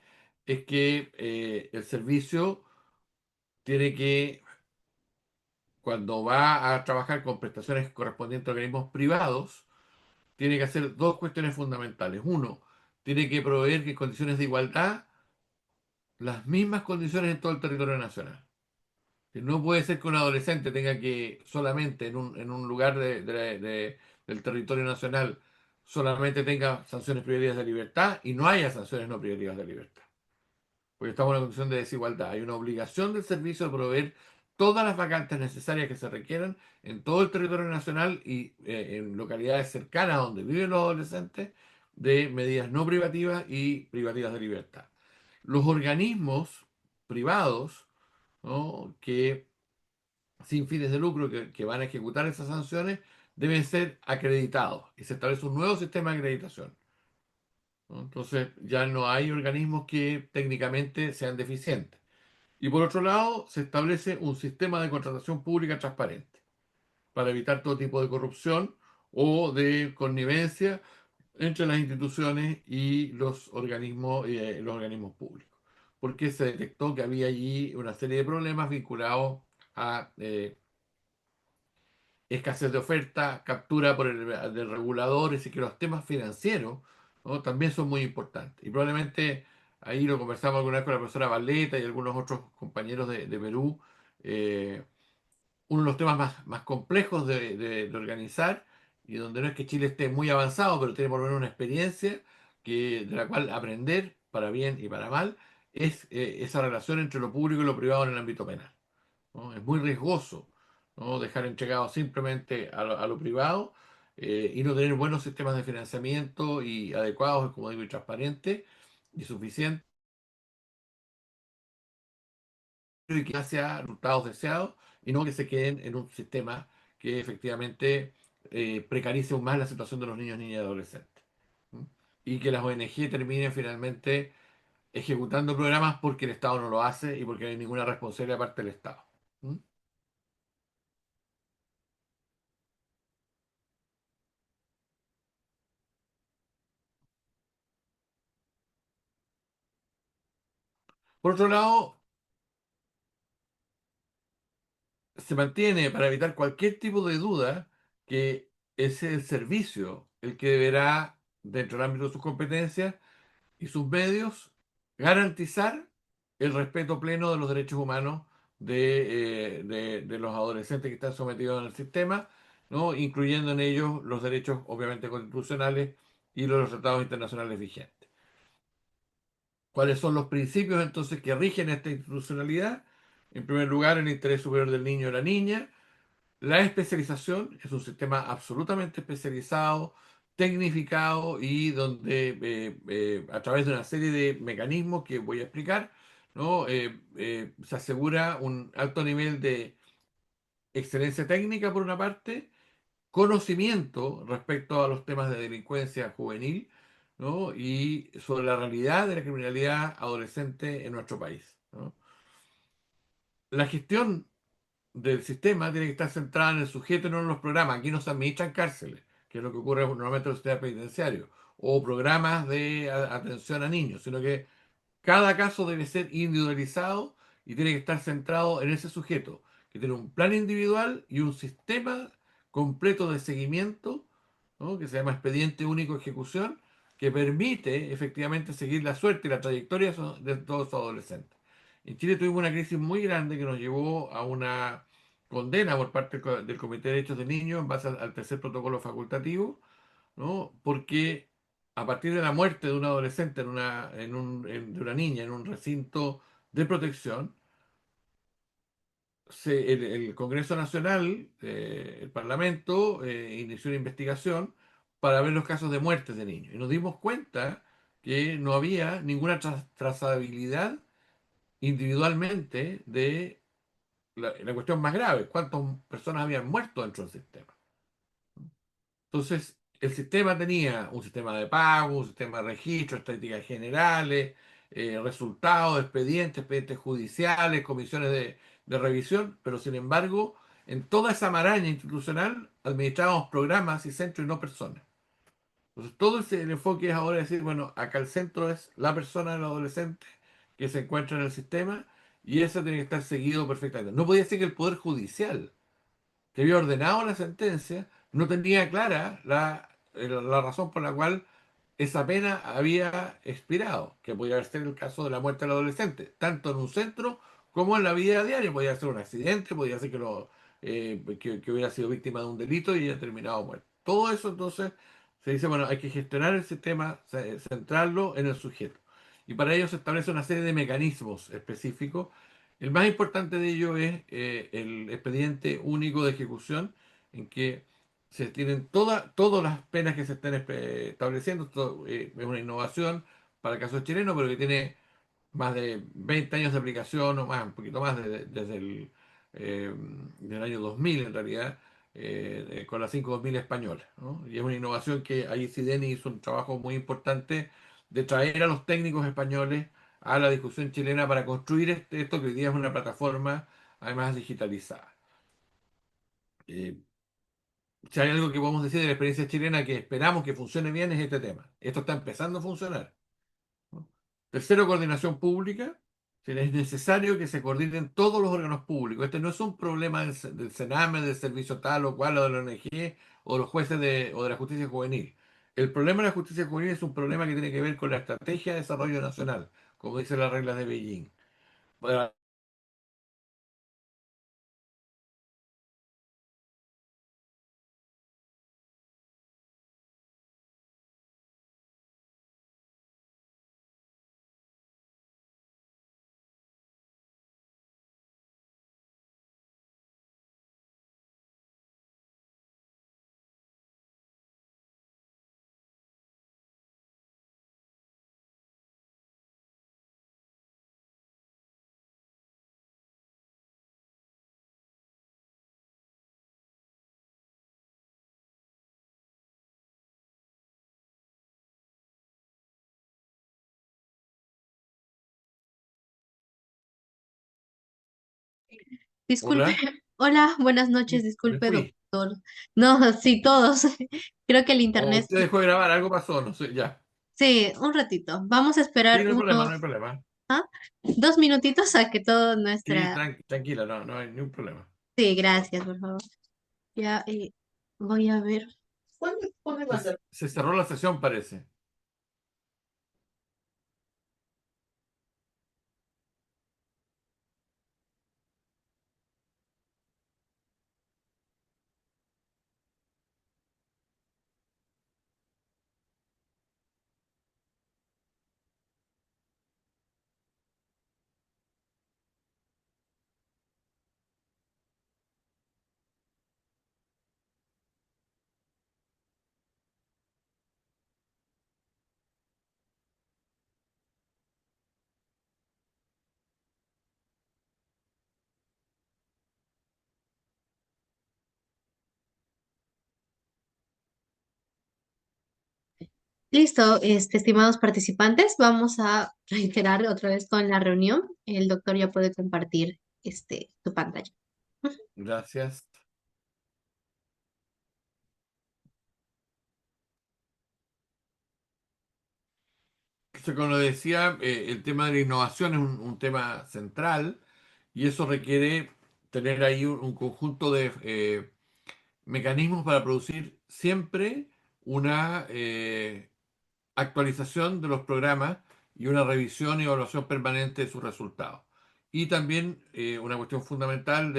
es que el servicio tiene que, cuando va a trabajar con prestaciones correspondientes a organismos privados, tiene que hacer dos cuestiones fundamentales. Uno, tiene que proveer que en condiciones de igualdad, las mismas condiciones en todo el territorio nacional. Que no puede ser que un adolescente tenga que solamente en un lugar del territorio nacional solamente tenga sanciones privativas de libertad y no haya sanciones no privativas de libertad, porque estamos en una condición de desigualdad. Hay una obligación del servicio de proveer todas las vacantes necesarias que se requieran en todo el territorio nacional y en localidades cercanas donde viven los adolescentes, de medidas no privativas y privativas de libertad. Los organismos privados, ¿no?, que sin fines de lucro que van a ejecutar esas sanciones deben ser acreditados y se establece un nuevo sistema de acreditación, ¿no? Entonces ya no hay organismos que técnicamente sean deficientes. Y por otro lado, se establece un sistema de contratación pública transparente para evitar todo tipo de corrupción o de connivencia entre las instituciones y los organismos públicos, porque se detectó que había allí una serie de problemas vinculados a escasez de oferta, captura del regulador, y que los temas financieros, ¿no?, también son muy importantes. Y probablemente ahí lo conversamos alguna vez con la profesora Valeta y algunos otros compañeros de Perú. Uno de los temas más complejos de organizar, y donde no es que Chile esté muy avanzado, pero tiene por lo menos una experiencia de la cual aprender para bien y para mal, es esa relación entre lo público y lo privado en el ámbito penal, ¿no? Es muy riesgoso, ¿no?, dejar entregado simplemente a lo privado, y no tener buenos sistemas de financiamiento y adecuados, como digo, y transparentes y suficientes, y que hacia resultados deseados y no que se queden en un sistema que efectivamente precarice aún más la situación de los niños, niñas y adolescentes. ¿Mm? Y que las ONG terminen finalmente ejecutando programas porque el Estado no lo hace y porque no hay ninguna responsabilidad parte del Estado. ¿Mm? Por otro lado, se mantiene, para evitar cualquier tipo de duda, que es el servicio el que deberá, dentro del ámbito de sus competencias y sus medios, garantizar el respeto pleno de los derechos humanos de los adolescentes que están sometidos en el sistema, ¿no?, incluyendo en ellos los derechos obviamente constitucionales y los tratados internacionales vigentes. ¿Cuáles son los principios entonces que rigen esta institucionalidad? En primer lugar, el interés superior del niño o la niña. La especialización es un sistema absolutamente especializado, tecnificado, y donde a través de una serie de mecanismos que voy a explicar, ¿no?, se asegura un alto nivel de excelencia técnica por una parte, conocimiento respecto a los temas de delincuencia juvenil, ¿no?, y sobre la realidad de la criminalidad adolescente en nuestro país, ¿no? La gestión del sistema tiene que estar centrada en el sujeto y no en los programas. Aquí no se administran cárceles, que es lo que ocurre normalmente en los sistemas penitenciarios, o programas de atención a niños, sino que cada caso debe ser individualizado y tiene que estar centrado en ese sujeto, que tiene un plan individual y un sistema completo de seguimiento, ¿no?, que se llama expediente único de ejecución, que permite efectivamente seguir la suerte y la trayectoria de todos esos adolescentes. En Chile tuvimos una crisis muy grande que nos llevó a una condena por parte del Comité de Derechos del Niño en base al tercer protocolo facultativo, ¿no? Porque a partir de la muerte de un adolescente de una niña en un recinto de protección, el Congreso Nacional, el Parlamento, inició una investigación para ver los casos de muertes de niños. Y nos dimos cuenta que no había ninguna trazabilidad individualmente de la cuestión más grave, cuántas personas habían muerto dentro del sistema. Entonces, el sistema tenía un sistema de pago, un sistema de registro, estadísticas generales, resultados, expedientes judiciales, comisiones de revisión, pero sin embargo, en toda esa maraña institucional administrábamos programas y centros y no personas. Entonces, todo el enfoque es ahora decir, bueno, acá el centro es la persona, el adolescente que se encuentra en el sistema y eso tiene que estar seguido perfectamente. No podía ser que el Poder Judicial que había ordenado la sentencia no tenía clara la razón por la cual esa pena había expirado, que podía ser el caso de la muerte del adolescente, tanto en un centro como en la vida diaria. Podía ser un accidente, podía ser que hubiera sido víctima de un delito y haya terminado muerto. Todo eso entonces se dice, bueno, hay que gestionar el sistema, centrarlo en el sujeto. Y para ello se establece una serie de mecanismos específicos. El más importante de ello es el expediente único de ejecución, en que se tienen todas las penas que se están estableciendo. Esto, es una innovación para el caso chileno, pero que tiene más de 20 años de aplicación o más, un poquito más desde eh, del año 2000 en realidad, con la 5.2000 española, ¿no? Y es una innovación que ahí Sideni hizo un trabajo muy importante de traer a los técnicos españoles a la discusión chilena para construir esto que hoy día es una plataforma además digitalizada. Eh, si hay algo que podemos decir de la experiencia chilena que esperamos que funcione bien es este tema. Esto está empezando a funcionar, ¿no? Tercero, coordinación pública. Es necesario que se coordinen todos los órganos públicos. Este no es un problema del Sename, del servicio tal o cual, o de la ONG, o los jueces o de la justicia juvenil. El problema de la justicia juvenil es un problema que tiene que ver con la estrategia de desarrollo nacional, como dicen las reglas de Beijing. Bueno, Disculpe, hola, hola, buenas noches, sí, me disculpe, fui. doctor. No, sí, todos. Creo que el O internet, usted dejó de grabar, algo pasó, no sé, ya. sí, un ratito. Vamos a Sí, esperar no hay problema, no hay unos problema. 2 minutitos a que todo Sí, nuestra... tranquila, no, no hay ningún problema. Sí, gracias, por favor. Ya voy a ver. ¿Cuándo va a ser? Se cerró la sesión, parece. Listo, estimados participantes, vamos a reiterar otra vez con la reunión. El doctor ya puede compartir tu pantalla. Gracias. Como lo decía, el tema de la innovación es un tema central y eso requiere tener ahí un conjunto de mecanismos para producir siempre una actualización de los programas y una revisión y evaluación permanente de sus resultados. Y también una cuestión fundamental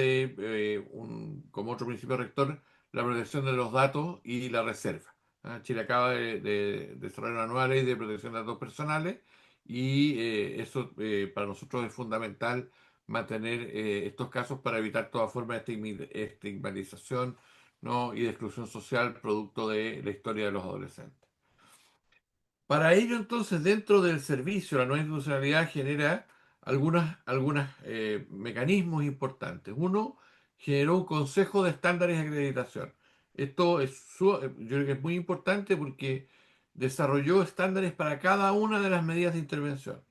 como otro principio rector, la protección de los datos y la reserva. ¿Ah? Chile acaba de desarrollar una nueva ley de protección de datos personales y eso para nosotros es fundamental mantener estos casos para evitar toda forma de estigmatización, ¿no? y de exclusión social producto de la historia de los adolescentes. Para ello, entonces, dentro del servicio, la nueva institucionalidad genera algunos mecanismos importantes. Uno, generó un consejo de estándares de acreditación. Esto yo creo que es muy importante porque desarrolló estándares para cada una de las medidas de intervención.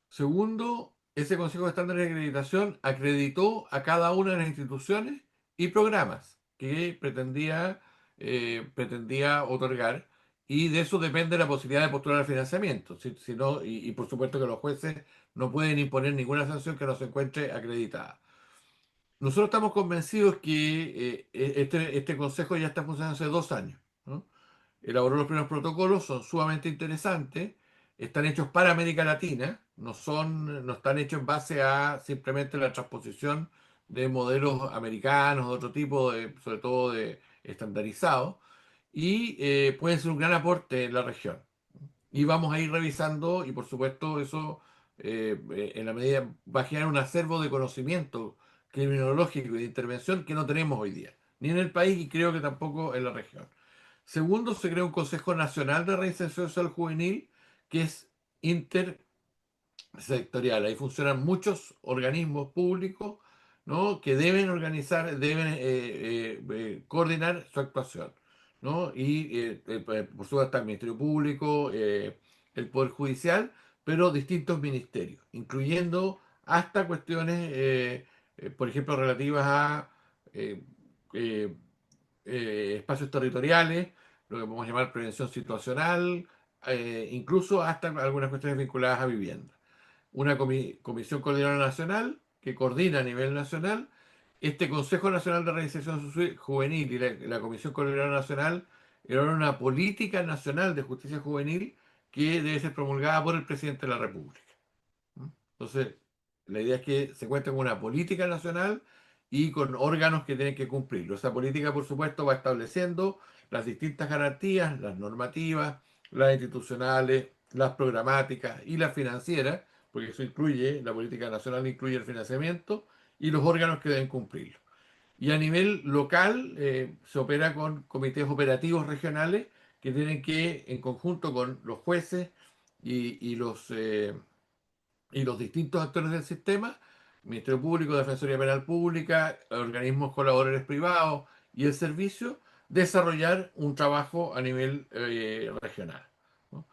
Segundo, ese Consejo de Estándares de Acreditación acreditó a cada una de las instituciones y programas que pretendía otorgar, y de eso depende la posibilidad de postular al financiamiento. Si no, y por supuesto que los jueces no pueden imponer ninguna sanción que no se encuentre acreditada. Nosotros estamos convencidos que este consejo ya está funcionando hace 2 años, ¿no? Elaboró los primeros protocolos, son sumamente interesantes, están hechos para América Latina, no están hechos en base a simplemente la transposición de modelos americanos, de otro tipo, sobre todo de estandarizados, y pueden ser un gran aporte en la región. Y vamos a ir revisando, y por supuesto eso en la medida va a generar un acervo de conocimiento criminológico y de intervención que no tenemos hoy día, ni en el país y creo que tampoco en la región. Segundo, se crea un Consejo Nacional de Reinserción Social Juvenil que es sectorial. Ahí funcionan muchos organismos públicos, ¿no? que deben organizar, deben coordinar su actuación. ¿No? Y por supuesto está el Ministerio Público, el Poder Judicial, pero distintos ministerios, incluyendo hasta cuestiones, por ejemplo, relativas a eh, eh, espacios territoriales, lo que podemos llamar prevención situacional, incluso hasta algunas cuestiones vinculadas a vivienda. Una comisión coordinadora nacional que coordina a nivel nacional. Este Consejo Nacional de Reinserción Juvenil y la Comisión Coordinadora Nacional era una política nacional de justicia juvenil que debe ser promulgada por el presidente de la República. ¿Mm? Entonces, la idea es que se cuente con una política nacional y con órganos que tienen que cumplirlo. Esa política, por supuesto, va estableciendo las distintas garantías, las normativas, las institucionales, las programáticas y las financieras, porque eso incluye, la política nacional incluye el financiamiento y los órganos que deben cumplirlo. Y a nivel local se opera con comités operativos regionales que tienen que, en conjunto con los jueces y los distintos actores del sistema, Ministerio Público, Defensoría Penal Pública, organismos colaboradores privados y el servicio, desarrollar un trabajo a nivel regional. ¿No?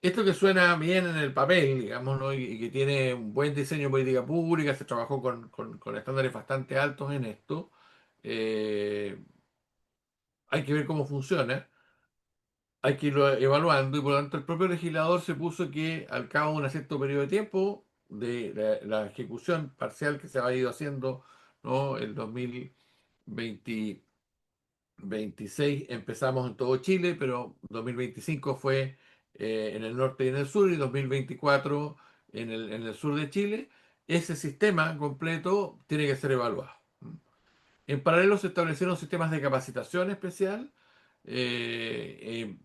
Esto que suena bien en el papel, digamos, ¿no? y que tiene un buen diseño de política pública, se trabajó con estándares bastante altos en esto, eh, hay que ver cómo funciona, hay que irlo evaluando y por lo tanto el propio legislador se puso que al cabo de un cierto periodo de tiempo de la ejecución parcial que se ha ido haciendo, ¿no? El 2026 empezamos en todo Chile, pero 2025 fue en el norte y en el sur y 2024 en el sur de Chile. Ese sistema completo tiene que ser evaluado. En paralelo se establecieron sistemas de capacitación especial,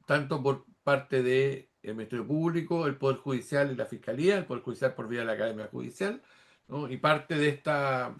tanto por parte del Ministerio Público, el Poder Judicial y la Fiscalía, el Poder Judicial por vía de la Academia Judicial, ¿no? Y parte de esta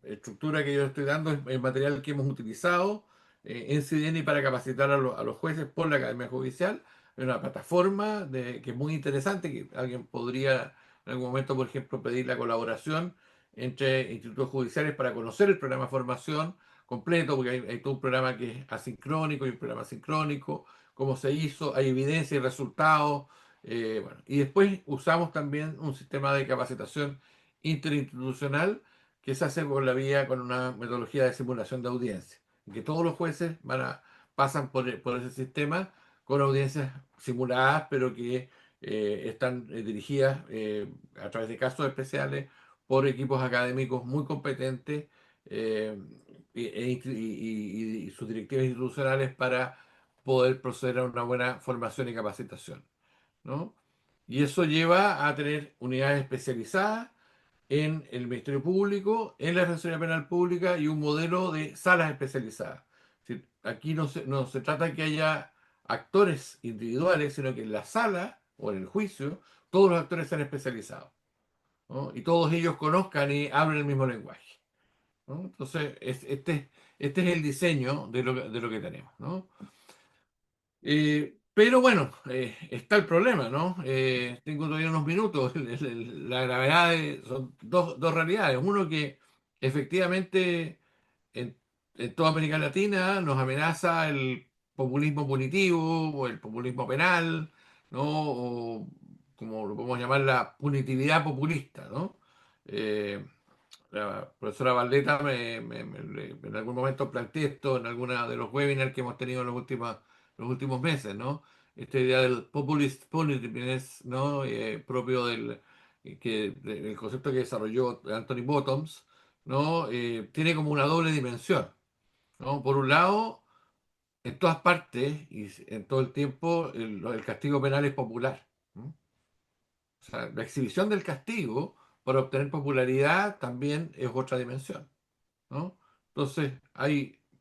estructura que yo estoy dando es material que hemos utilizado en CIDENI para capacitar a los jueces por la Academia Judicial. Es una plataforma que es muy interesante, que alguien podría en algún momento, por ejemplo, pedir la colaboración entre institutos judiciales para conocer el programa de formación completo, porque hay todo un programa que es asincrónico y un programa sincrónico, cómo se hizo, hay evidencia y resultados. Bueno. Y después usamos también un sistema de capacitación interinstitucional que se hace por la vía con una metodología de simulación de audiencia, en que todos los jueces pasan por ese sistema con audiencias simuladas, pero que están dirigidas a través de casos especiales por equipos académicos muy competentes eh, y sus directivas institucionales para poder proceder a una buena formación y capacitación, ¿no? Y eso lleva a tener unidades especializadas en el Ministerio Público, en la Defensoría Penal Pública y un modelo de salas especializadas. Es decir, aquí no se trata de que haya actores individuales, sino que en la sala o en el juicio todos los actores sean especializados. ¿no? Y todos ellos conozcan y hablen el mismo lenguaje, ¿no? Entonces, este es el diseño de lo que tenemos, ¿no? Pero bueno, está el problema, ¿no? Tengo todavía unos minutos. La gravedad son dos realidades. Uno que efectivamente en, en toda América Latina nos amenaza el populismo punitivo o el populismo penal, ¿no? O como lo podemos llamar la punitividad populista, ¿no? Eh, la profesora Valdeta en algún momento planteó esto en alguna de los webinars que hemos tenido en los últimos meses, ¿no? Esta idea del populist punitiveness, ¿no? Propio del concepto que desarrolló Anthony Bottoms, ¿no? Tiene como una doble dimensión, ¿no? Por un lado, en todas partes y en todo el tiempo, el castigo penal es popular, ¿no? O sea, la exhibición del castigo para obtener popularidad también es otra dimensión, ¿no? Entonces,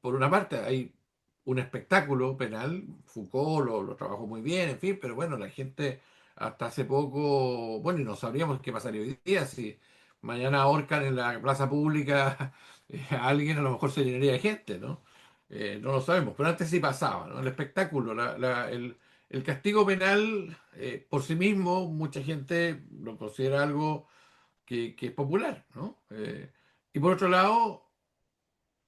por una parte, hay un espectáculo penal, Foucault lo trabajó muy bien, en fin, pero bueno, la gente hasta hace poco, bueno, y no sabríamos qué pasaría hoy día si mañana ahorcan en la plaza pública a alguien, a lo mejor se llenaría de gente, ¿no? No lo sabemos, pero antes sí pasaba, ¿no? El espectáculo, el castigo penal por sí mismo, mucha gente lo considera algo que es popular, ¿no? Y por otro lado,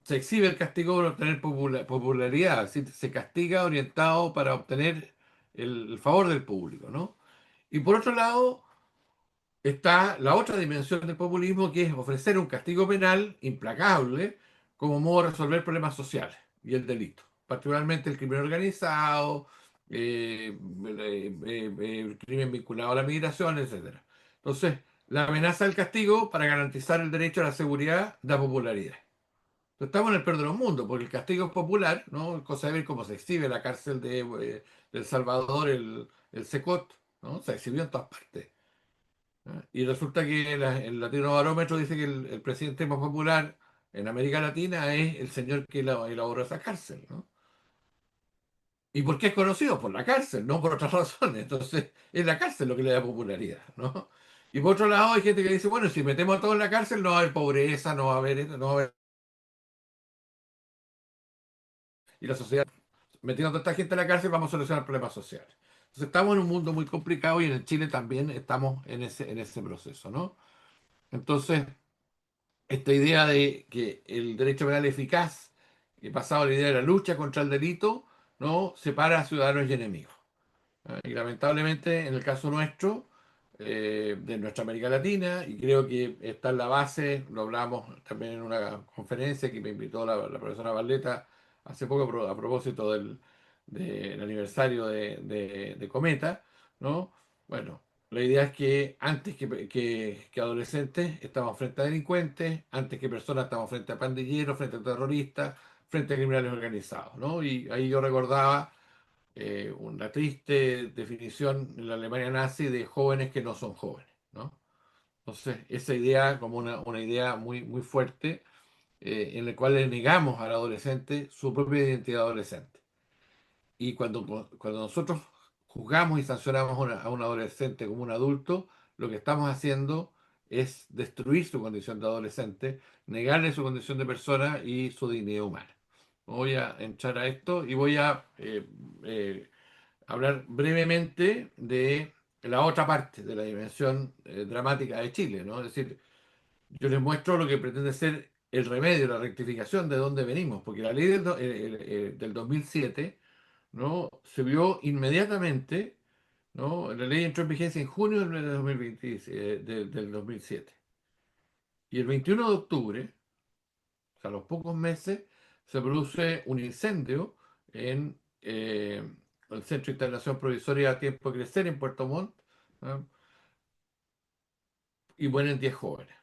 se exhibe el castigo por obtener popularidad, es decir, se castiga orientado para obtener el favor del público, ¿no? Y por otro lado, está la otra dimensión del populismo, que es ofrecer un castigo penal implacable como modo de resolver problemas sociales y el delito, particularmente el crimen organizado, el crimen vinculado a la migración, etcétera. Entonces, la amenaza del castigo para garantizar el derecho a la seguridad da popularidad. Estamos en el peor de los mundos, porque el castigo es popular, ¿no? Cosa de ver cómo se exhibe la cárcel de El Salvador, el Secot, ¿no? Se exhibió en todas partes. ¿Ah? Y resulta que el Latino Barómetro dice que el presidente más popular en América Latina es el señor que elaboró esa cárcel, ¿no? ¿Y por qué es conocido? Por la cárcel, no por otras razones. Entonces, es la cárcel lo que le da popularidad, ¿no? Y por otro lado, hay gente que dice, bueno, si metemos a todos en la cárcel, no va a haber pobreza, no va a haber esto, no va a haber... Y la sociedad, metiendo a toda esta gente en la cárcel, vamos a solucionar problemas sociales. Entonces, estamos en un mundo muy complicado y en Chile también estamos en ese proceso, ¿no? Entonces, esta idea de que el derecho penal eficaz, que pasado la idea de la lucha contra el delito, ¿no? Separa a ciudadanos y enemigos. Y lamentablemente, en el caso nuestro, de nuestra América Latina, y creo que está en la base, lo hablamos también en una conferencia que me invitó la profesora Barleta hace poco a propósito del aniversario de Cometa, ¿no? Bueno, la idea es que antes que adolescentes estamos frente a delincuentes, antes que personas estamos frente a pandilleros, frente a terroristas, frente a criminales organizados, ¿no? Y ahí yo recordaba una triste definición en la Alemania nazi de jóvenes que no son jóvenes, ¿no? Entonces, esa idea como una idea muy, muy fuerte en la cual le negamos al adolescente su propia identidad adolescente. Y cuando nosotros juzgamos y sancionamos a un adolescente como un adulto, lo que estamos haciendo es destruir su condición de adolescente, negarle su condición de persona y su dignidad humana. Voy a entrar a esto y voy a hablar brevemente de la otra parte de la dimensión dramática de Chile, ¿no? Es decir, yo les muestro lo que pretende ser el remedio, la rectificación de dónde venimos, porque la ley del 2007, ¿no? Se vio inmediatamente, ¿no? La ley entró en vigencia en junio del 2020, del 2007. Y el 21 de octubre, o sea, a los pocos meses, se produce un incendio en el Centro de Internación Provisoria a Tiempo de Crecer en Puerto Montt, ¿no? Y mueren 10 jóvenes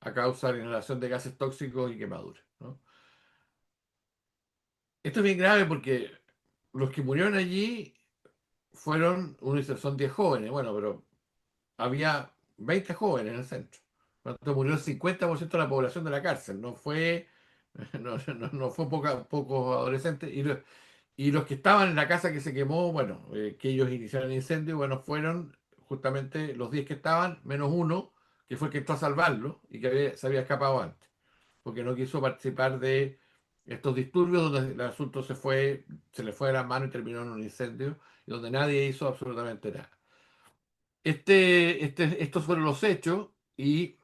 a causa de la inhalación de gases tóxicos y quemaduras, ¿no? Esto es bien grave porque los que murieron allí uno dice, son 10 jóvenes, bueno, pero había 20 jóvenes en el centro. Por lo tanto, murió el 50% de la población de la cárcel. No fue pocos adolescentes. Y los que estaban en la casa que se quemó, bueno, que ellos iniciaron el incendio, bueno, fueron justamente los 10 que estaban, menos uno, que fue el que entró a salvarlo y que se había escapado antes, porque no quiso participar de estos disturbios donde el asunto se le fue de las manos y terminó en un incendio y donde nadie hizo absolutamente nada. Estos fueron los hechos y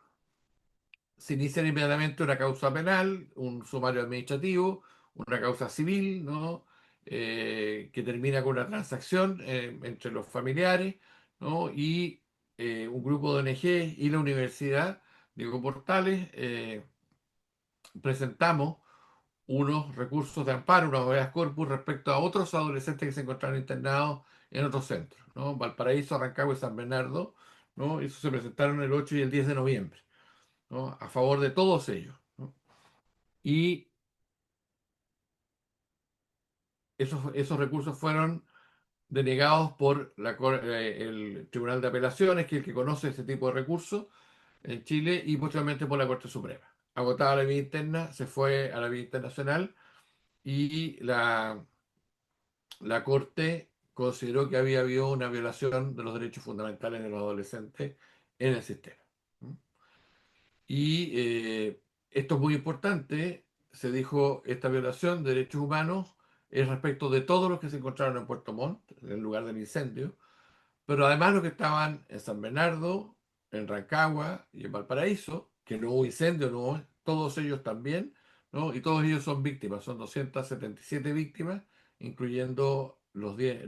se inicia inmediatamente una causa penal, un sumario administrativo, una causa civil, ¿no? Que termina con una transacción entre los familiares, ¿no? Y un grupo de ONG y la universidad, Diego Portales, presentamos unos recursos de amparo, unos habeas corpus respecto a otros adolescentes que se encontraron internados en otros centros, ¿no? Valparaíso, Rancagua y San Bernardo, ¿no? Eso se presentaron el 8 y el 10 de noviembre, ¿no? A favor de todos ellos, ¿no? Y esos recursos fueron denegados por el Tribunal de Apelaciones, que es el que conoce ese tipo de recursos en Chile, y posteriormente por la Corte Suprema. Agotada la vía interna, se fue a la vía internacional y la Corte consideró que había habido una violación de los derechos fundamentales de los adolescentes en el sistema. Y esto es muy importante, se dijo, esta violación de derechos humanos es respecto de todos los que se encontraron en Puerto Montt, en el lugar del incendio, pero además los que estaban en San Bernardo, en Rancagua y en Valparaíso, que no hubo incendio, no hubo, todos ellos también, ¿no? Y todos ellos son víctimas, son 277 víctimas, incluyendo los 10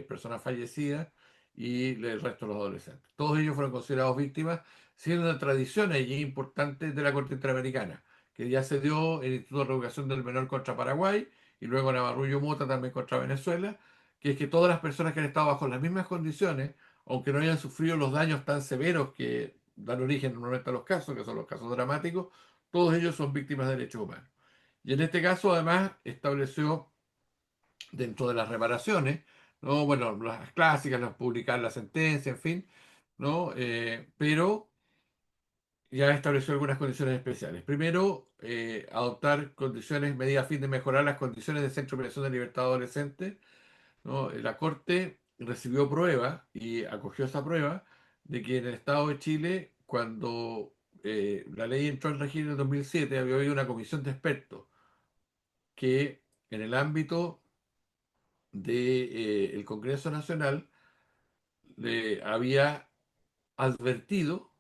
personas fallecidas y el resto de los adolescentes. Todos ellos fueron considerados víctimas, siendo una tradición allí importante de la Corte Interamericana, que ya se dio en el Instituto de Reeducación del Menor contra Paraguay y luego Navarrullo Mota también contra Venezuela, que es que todas las personas que han estado bajo las mismas condiciones, aunque no hayan sufrido los daños tan severos que dan origen normalmente a los casos, que son los casos dramáticos, todos ellos son víctimas de derechos humanos. Y en este caso, además, estableció dentro de las reparaciones, ¿no? Bueno, las clásicas, las publicar la sentencia, en fin, ¿no? Pero ya estableció algunas condiciones especiales. Primero, adoptar condiciones, medidas a fin de mejorar las condiciones de centro de privación de libertad adolescente, ¿no? La Corte recibió prueba y acogió esa prueba de que en el Estado de Chile, cuando la ley entró en regir en el 2007, había habido una comisión de expertos que en el ámbito del Congreso Nacional le había advertido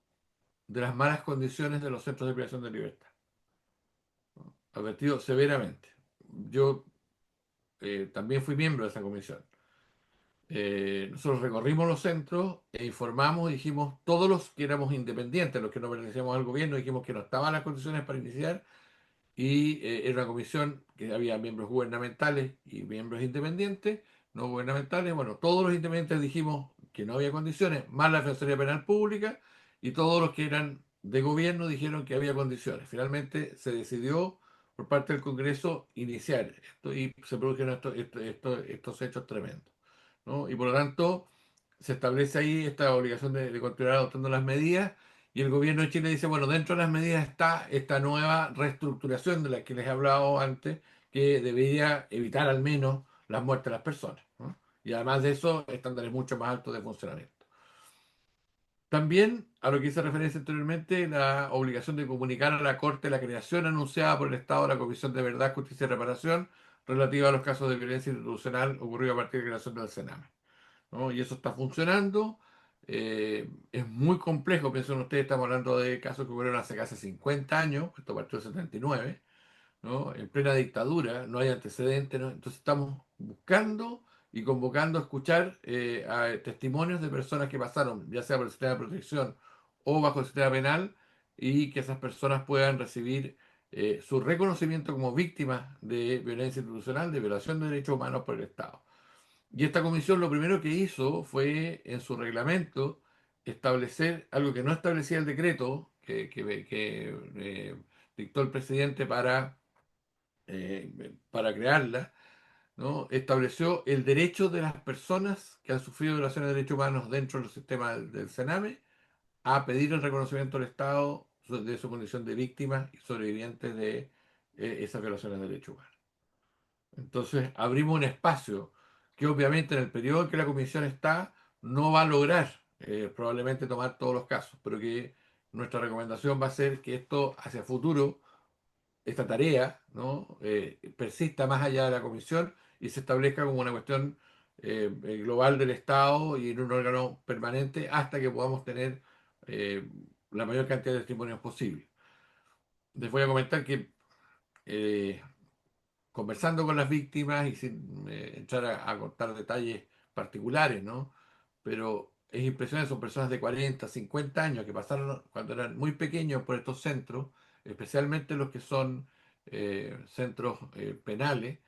de las malas condiciones de los centros de privación de libertad, advertido severamente. Yo también fui miembro de esa comisión. Nosotros recorrimos los centros e informamos y dijimos, todos los que éramos independientes, los que no pertenecíamos al gobierno, dijimos que no estaban las condiciones para iniciar y era una comisión que había miembros gubernamentales y miembros independientes, no gubernamentales. Bueno, todos los independientes dijimos que no había condiciones, más la Defensoría Penal Pública y todos los que eran de gobierno dijeron que había condiciones. Finalmente se decidió por parte del Congreso iniciar esto y se produjeron estos hechos tremendos, ¿no? Y por lo tanto se establece ahí esta obligación de continuar adoptando las medidas y el gobierno de Chile dice, bueno, dentro de las medidas está esta nueva reestructuración de la que les he hablado antes, que debería evitar al menos las muertes de las personas, ¿no? Y además de eso, estándares mucho más altos de funcionamiento. También, a lo que hice referencia anteriormente, la obligación de comunicar a la Corte la creación anunciada por el Estado de la Comisión de Verdad, Justicia y Reparación relativa a los casos de violencia institucional ocurridos a partir de la creación del Sename, ¿no? Y eso está funcionando. Es muy complejo, piensen ustedes, estamos hablando de casos que ocurrieron hace casi 50 años, esto partió en 79, ¿no? En plena dictadura, no hay antecedentes, ¿no? Entonces estamos buscando y convocando a escuchar testimonios de personas que pasaron, ya sea por el sistema de protección o bajo el sistema penal, y que esas personas puedan recibir su reconocimiento como víctimas de violencia institucional, de violación de derechos humanos por el Estado. Y esta comisión lo primero que hizo fue en su reglamento establecer algo que no establecía el decreto que dictó el presidente para crearla, ¿no? Estableció el derecho de las personas que han sufrido violaciones de derechos humanos dentro del sistema del Sename a pedir el reconocimiento del Estado de su condición de víctimas y sobrevivientes de esas violaciones de derechos humanos. Entonces abrimos un espacio que obviamente en el periodo en que la comisión está no va a lograr probablemente tomar todos los casos, pero que nuestra recomendación va a ser que esto hacia futuro, esta tarea, ¿no? Persista más allá de la comisión y se establezca como una cuestión global del Estado y en un órgano permanente hasta que podamos tener eh, la mayor cantidad de testimonios posible. Les voy a comentar que eh, conversando con las víctimas y sin entrar a contar detalles particulares, ¿no? Pero es impresionante, son personas de 40, 50 años que pasaron cuando eran muy pequeños por estos centros, especialmente los que son centros penales,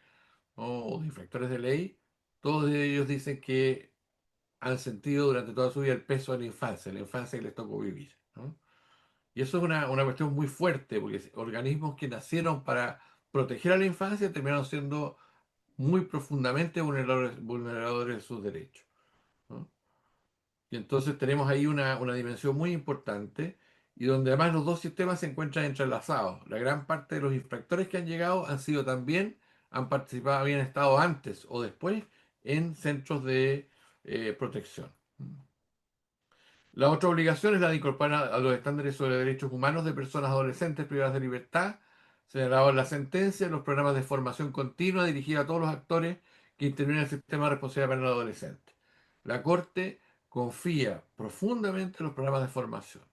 ¿no? O de infractores de ley. Todos ellos dicen que han sentido durante toda su vida el peso de la infancia que les tocó vivir, ¿no? Y eso es una cuestión muy fuerte, porque organismos que nacieron para proteger a la infancia terminaron siendo muy profundamente vulneradores de sus derechos, ¿no? Y entonces tenemos ahí una dimensión muy importante y donde además los dos sistemas se encuentran entrelazados. La gran parte de los infractores que han llegado han sido también, han participado, habían estado antes o después en centros de protección. La otra obligación es la de incorporar a los estándares sobre derechos humanos de personas adolescentes privadas de libertad, señalado en la sentencia, los programas de formación continua dirigidos a todos los actores que intervienen en el sistema de responsabilidad penal adolescente. La Corte confía profundamente en los programas de formación,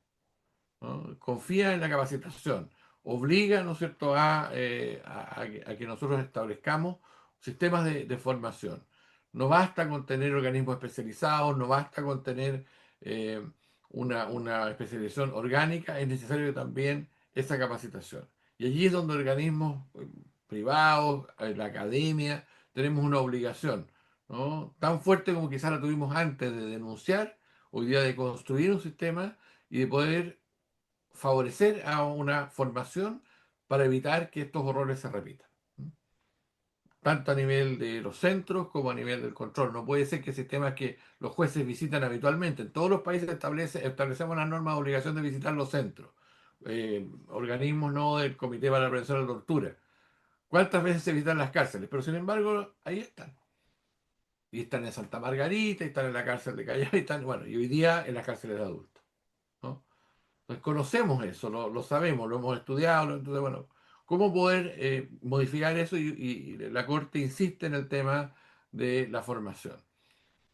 ¿no? Confía en la capacitación, obliga, ¿no es cierto?, a que nosotros establezcamos sistemas de formación. No basta con tener organismos especializados, no basta con tener eh, una especialización orgánica, es necesario también esa capacitación. Y allí es donde organismos privados, la academia, tenemos una obligación, ¿no? Tan fuerte como quizás la tuvimos antes de denunciar, hoy día de construir un sistema y de poder favorecer a una formación para evitar que estos horrores se repitan, tanto a nivel de los centros como a nivel del control. No puede ser que sistemas que los jueces visitan habitualmente, en todos los países establecemos una norma de obligación de visitar los centros, organismos no del Comité para la Prevención de la Tortura. ¿Cuántas veces se visitan las cárceles? Pero sin embargo, ahí están. Y están en Santa Margarita, y están en la cárcel de Callao, y están, bueno, y hoy día en las cárceles de adultos, ¿no? Entonces conocemos eso, lo sabemos, lo hemos estudiado, entonces bueno, ¿cómo poder modificar eso? Y la Corte insiste en el tema de la formación.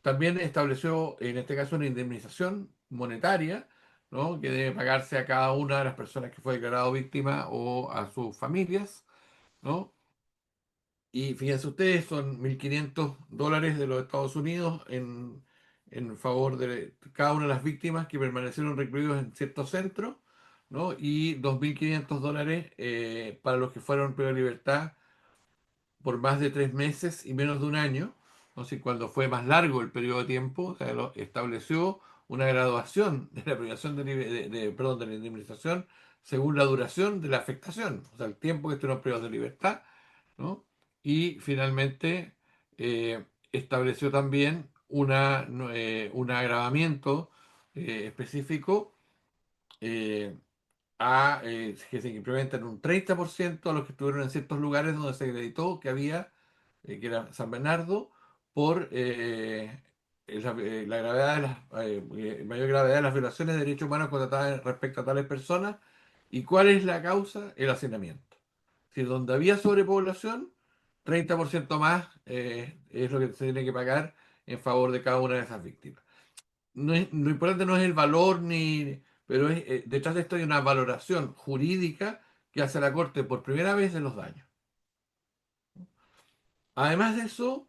También estableció en este caso una indemnización monetaria, ¿no? Que debe pagarse a cada una de las personas que fue declarado víctima o a sus familias, ¿no? Y fíjense ustedes, son $1.500 de los Estados Unidos en favor de cada una de las víctimas que permanecieron recluidos en ciertos centros, ¿no? Y $2.500 para los que fueron privados de libertad por más de 3 meses y menos de un año, ¿no? Si cuando fue más largo el periodo de tiempo, o sea, estableció una graduación de la privación perdón, de la indemnización según la duración de la afectación, o sea, el tiempo que estuvieron privados de libertad, ¿no? Y finalmente estableció también un agravamiento específico eh, que se incrementa en un 30% a los que estuvieron en ciertos lugares donde se acreditó que había, que era San Bernardo, por la gravedad de mayor gravedad de las violaciones de derechos humanos constatadas respecto a tales personas. ¿Y cuál es la causa? El hacinamiento. Si donde había sobrepoblación, 30% más es lo que se tiene que pagar en favor de cada una de esas víctimas. Lo importante no es el valor pero detrás de esto hay una valoración jurídica que hace la Corte por primera vez de los daños. Además de eso,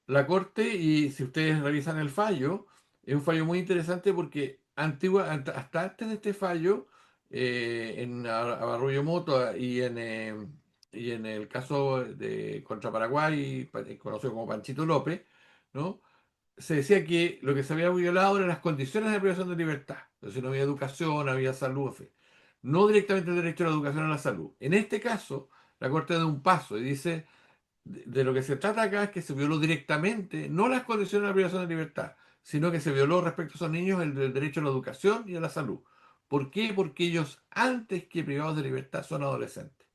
la Corte, y si ustedes revisan el fallo, es un fallo muy interesante porque hasta antes de este fallo, en Arroyo Moto y en el caso de contra Paraguay, conocido como Panchito López, ¿no? Se decía que lo que se había violado eran las condiciones de privación de libertad. Entonces no había educación, no había salud, en fin. No directamente el derecho a la educación o a la salud. En este caso, la Corte da un paso y dice, de lo que se trata acá es que se violó directamente, no las condiciones de la privación de libertad, sino que se violó respecto a esos niños el derecho a la educación y a la salud. ¿Por qué? Porque ellos, antes que privados de libertad, son adolescentes.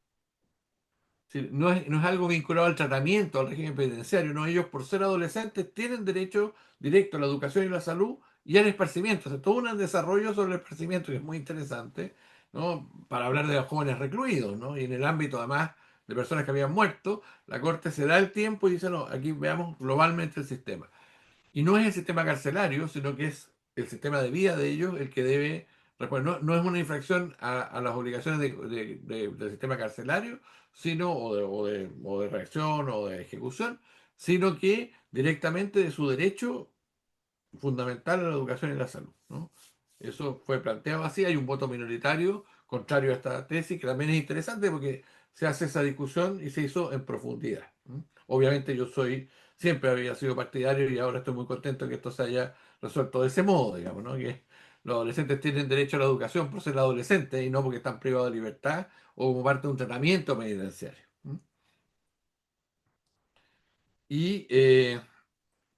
Sí, no es algo vinculado al tratamiento, al régimen penitenciario, no, ellos por ser adolescentes tienen derecho directo a la educación y la salud y el esparcimiento. O sea, todo un desarrollo sobre el esparcimiento que es muy interesante, ¿no? Para hablar de los jóvenes recluidos, ¿no? Y en el ámbito además de personas que habían muerto, la Corte se da el tiempo y dice, no, aquí veamos globalmente el sistema. Y no es el sistema carcelario, sino que es el sistema de vida de ellos el que debe responder. No, no es una infracción a las obligaciones del sistema carcelario, sino, o de reacción o de ejecución, sino que directamente de su derecho fundamental a la educación y la salud, ¿no? Eso fue planteado así, hay un voto minoritario contrario a esta tesis, que también es interesante porque se hace esa discusión y se hizo en profundidad, ¿no? Obviamente yo siempre había sido partidario y ahora estoy muy contento que esto se haya resuelto de ese modo, digamos, ¿no? Que los adolescentes tienen derecho a la educación por ser adolescentes y no porque están privados de libertad o como parte de un tratamiento penitenciario. ¿No? Y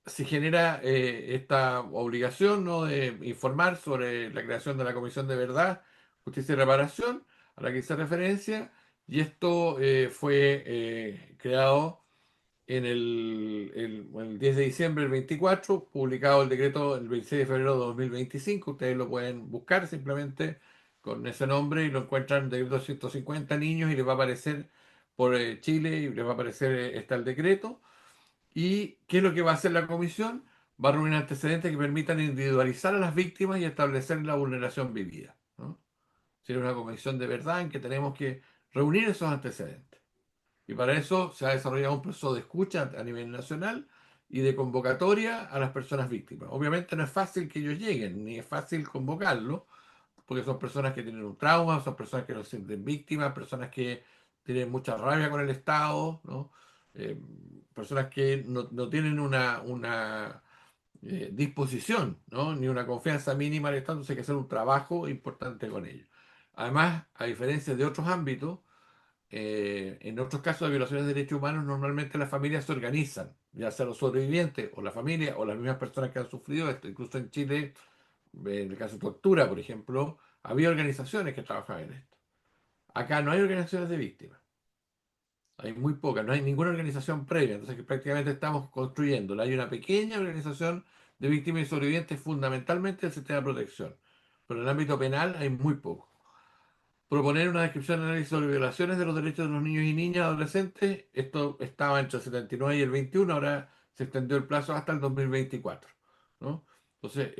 se genera esta obligación, ¿no?, de informar sobre la creación de la Comisión de Verdad, Justicia y Reparación, a la que hice referencia, y esto fue creado el 10 de diciembre del 24, publicado el decreto el 26 de febrero de 2025. Ustedes lo pueden buscar simplemente con ese nombre y lo encuentran, decreto 150 niños, y les va a aparecer por Chile, y les va a aparecer, está el decreto. ¿Y qué es lo que va a hacer la comisión? Va a reunir antecedentes que permitan individualizar a las víctimas y establecer la vulneración vivida, ¿no? Sería una comisión de verdad en que tenemos que reunir esos antecedentes. Y para eso se ha desarrollado un proceso de escucha a nivel nacional y de convocatoria a las personas víctimas. Obviamente no es fácil que ellos lleguen, ni es fácil convocarlos, porque son personas que tienen un trauma, son personas que no se sienten víctimas, personas que tienen mucha rabia con el Estado, ¿no? Eh, Personas que no tienen una disposición, ¿no?, ni una confianza mínima al Estado, entonces hay que hacer un trabajo importante con ellos. Además, a diferencia de otros ámbitos, en otros casos de violaciones de derechos humanos, normalmente las familias se organizan, ya sea los sobrevivientes o la familia o las mismas personas que han sufrido esto. Incluso en Chile, en el caso de tortura, por ejemplo, había organizaciones que trabajaban en esto. Acá no hay organizaciones de víctimas, hay muy pocas, no hay ninguna organización previa, entonces que prácticamente estamos construyendo. Hay una pequeña organización de víctimas y sobrevivientes, fundamentalmente el sistema de protección, pero en el ámbito penal hay muy poco. Proponer una descripción de análisis sobre violaciones de los derechos de los niños y niñas adolescentes. Esto estaba entre el 79 y el 21, ahora se extendió el plazo hasta el 2024, ¿no? Entonces,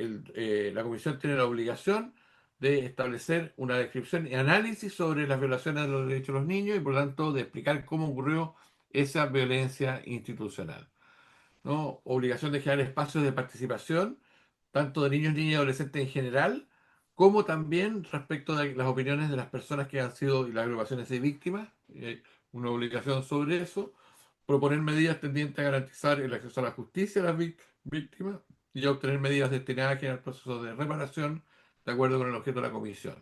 la Comisión tiene la obligación de establecer una descripción y análisis sobre las violaciones de los derechos de los niños y, por lo tanto, de explicar cómo ocurrió esa violencia institucional, ¿no? Obligación de generar espacios de participación, tanto de niños, niñas y adolescentes en general, como también respecto de las opiniones de las personas que han sido y las agrupaciones de víctimas. Una obligación sobre eso. Proponer medidas tendientes a garantizar el acceso a la justicia a las víctimas y a obtener medidas destinadas a generar procesos de reparación de acuerdo con el objeto de la comisión.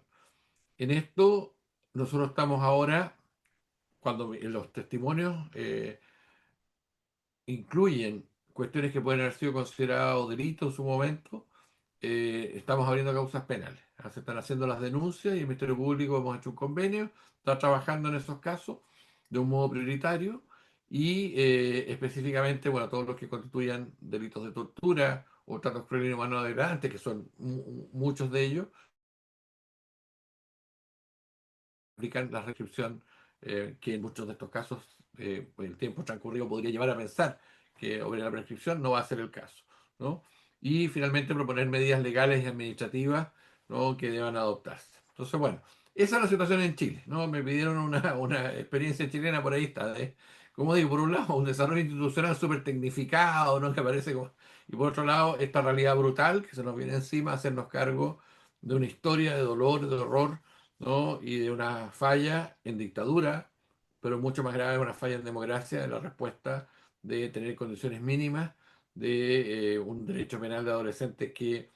En esto, nosotros estamos ahora, cuando en los testimonios incluyen cuestiones que pueden haber sido considerados delitos en su momento, estamos abriendo causas penales. Se están haciendo las denuncias y el Ministerio Público hemos hecho un convenio, está trabajando en esos casos de un modo prioritario y específicamente, bueno, todos los que constituyan delitos de tortura o tratos crueles y inhumanos degradantes, que son muchos de ellos, aplican la restricción que en muchos de estos casos, el tiempo transcurrido podría llevar a pensar que sobre la prescripción, no va a ser el caso, ¿no? Y finalmente proponer medidas legales y administrativas, ¿no?, que deban adoptarse. Entonces, bueno, esa es la situación en Chile, ¿no? Me pidieron una experiencia chilena, por ahí está, como digo, por un lado, un desarrollo institucional súper tecnificado, ¿no?, que aparece como... Y por otro lado, esta realidad brutal que se nos viene encima, hacernos cargo de una historia de dolor, de horror, ¿no?, y de una falla en dictadura, pero mucho más grave, una falla en democracia, en la respuesta de tener condiciones mínimas de un derecho penal de adolescentes que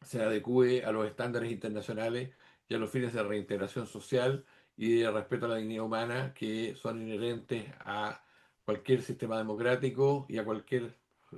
se adecue a los estándares internacionales y a los fines de reintegración social y de respeto a la dignidad humana que son inherentes a cualquier sistema democrático y a cualquier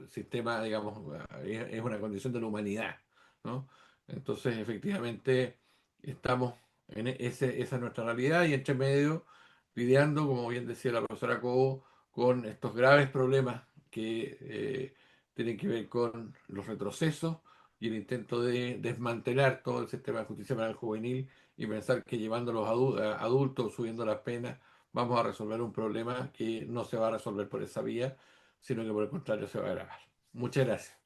sistema, digamos, es una condición de la humanidad, ¿no? Entonces, efectivamente, estamos en esa es nuestra realidad y entre medio lidiando, como bien decía la profesora Cobo, con estos graves problemas que tienen que ver con los retrocesos y el intento de desmantelar todo el sistema de justicia penal juvenil y pensar que llevando a los adultos, subiendo las penas, vamos a resolver un problema que no se va a resolver por esa vía, sino que por el contrario se va a agravar. Muchas gracias.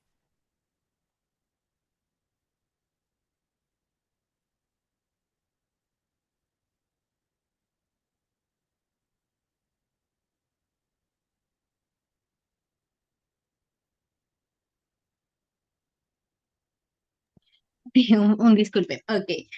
Un disculpe. Ok.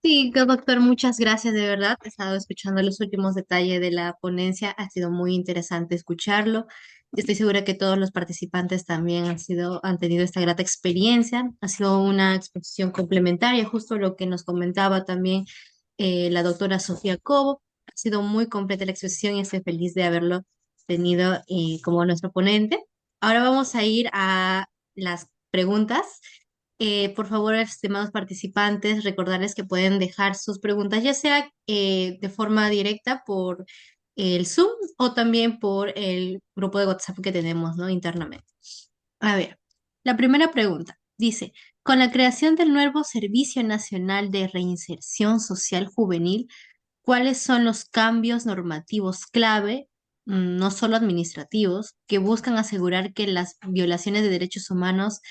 Sí, doctor, muchas gracias de verdad. He estado escuchando los últimos detalles de la ponencia. Ha sido muy interesante escucharlo. Estoy segura que todos los participantes también han tenido esta grata experiencia. Ha sido una exposición complementaria, justo lo que nos comentaba también la doctora Sofía Cobo. Ha sido muy completa la exposición y estoy feliz de haberlo tenido como nuestro ponente. Ahora vamos a ir a las preguntas. Por favor, estimados participantes, recordarles que pueden dejar sus preguntas, ya sea de forma directa por el Zoom o también por el grupo de WhatsApp que tenemos, ¿no? Internamente. A ver, la primera pregunta dice, con la creación del nuevo Servicio Nacional de Reinserción Social Juvenil, ¿cuáles son los cambios normativos clave, no solo administrativos, que buscan asegurar que las violaciones de derechos humanos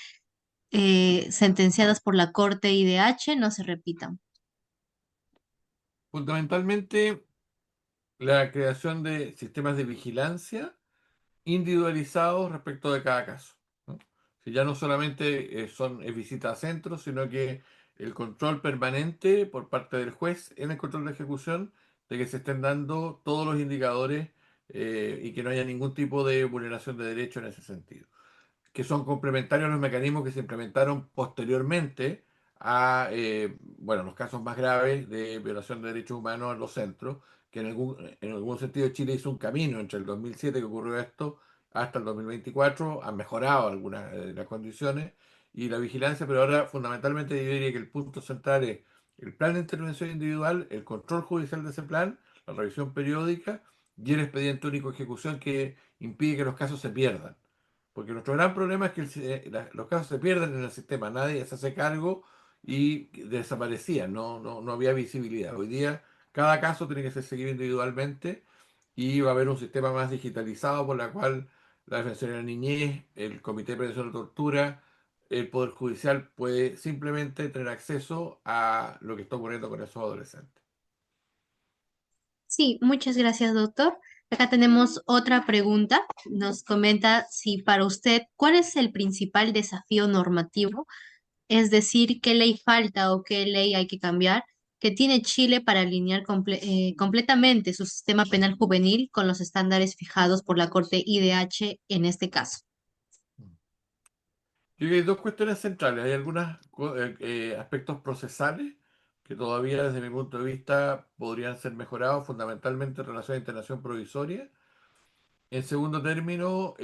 sentenciadas por la Corte IDH no se repitan? Fundamentalmente, la creación de sistemas de vigilancia individualizados respecto de cada caso, ¿no? Si ya no solamente es visita a centros, sino que el control permanente por parte del juez en el control de ejecución de que se estén dando todos los indicadores y que no haya ningún tipo de vulneración de derecho en ese sentido, que son complementarios a los mecanismos que se implementaron posteriormente a bueno, los casos más graves de violación de derechos humanos en los centros, que en algún sentido Chile hizo un camino entre el 2007 que ocurrió esto hasta el 2024, han mejorado algunas de las condiciones y la vigilancia, pero ahora fundamentalmente yo diría que el punto central es el plan de intervención individual, el control judicial de ese plan, la revisión periódica y el expediente único de ejecución que impide que los casos se pierdan. Porque nuestro gran problema es que los casos se pierden en el sistema, nadie se hace cargo y desaparecían, no había visibilidad. Hoy día cada caso tiene que ser seguido individualmente y va a haber un sistema más digitalizado por la cual la Defensoría de la Niñez, el Comité de Prevención de Tortura, el Poder Judicial puede simplemente tener acceso a lo que está ocurriendo con esos adolescentes. Sí, muchas gracias, doctor. Acá tenemos otra pregunta. Nos comenta si para usted, ¿cuál es el principal desafío normativo? Es decir, ¿qué ley falta o qué ley hay que cambiar que tiene Chile para alinear completamente su sistema penal juvenil con los estándares fijados por la Corte IDH en este caso? Yo creo que hay dos cuestiones centrales. Hay algunos aspectos procesales que todavía desde mi punto de vista podrían ser mejorados, fundamentalmente en relación a internación provisoria. En segundo término,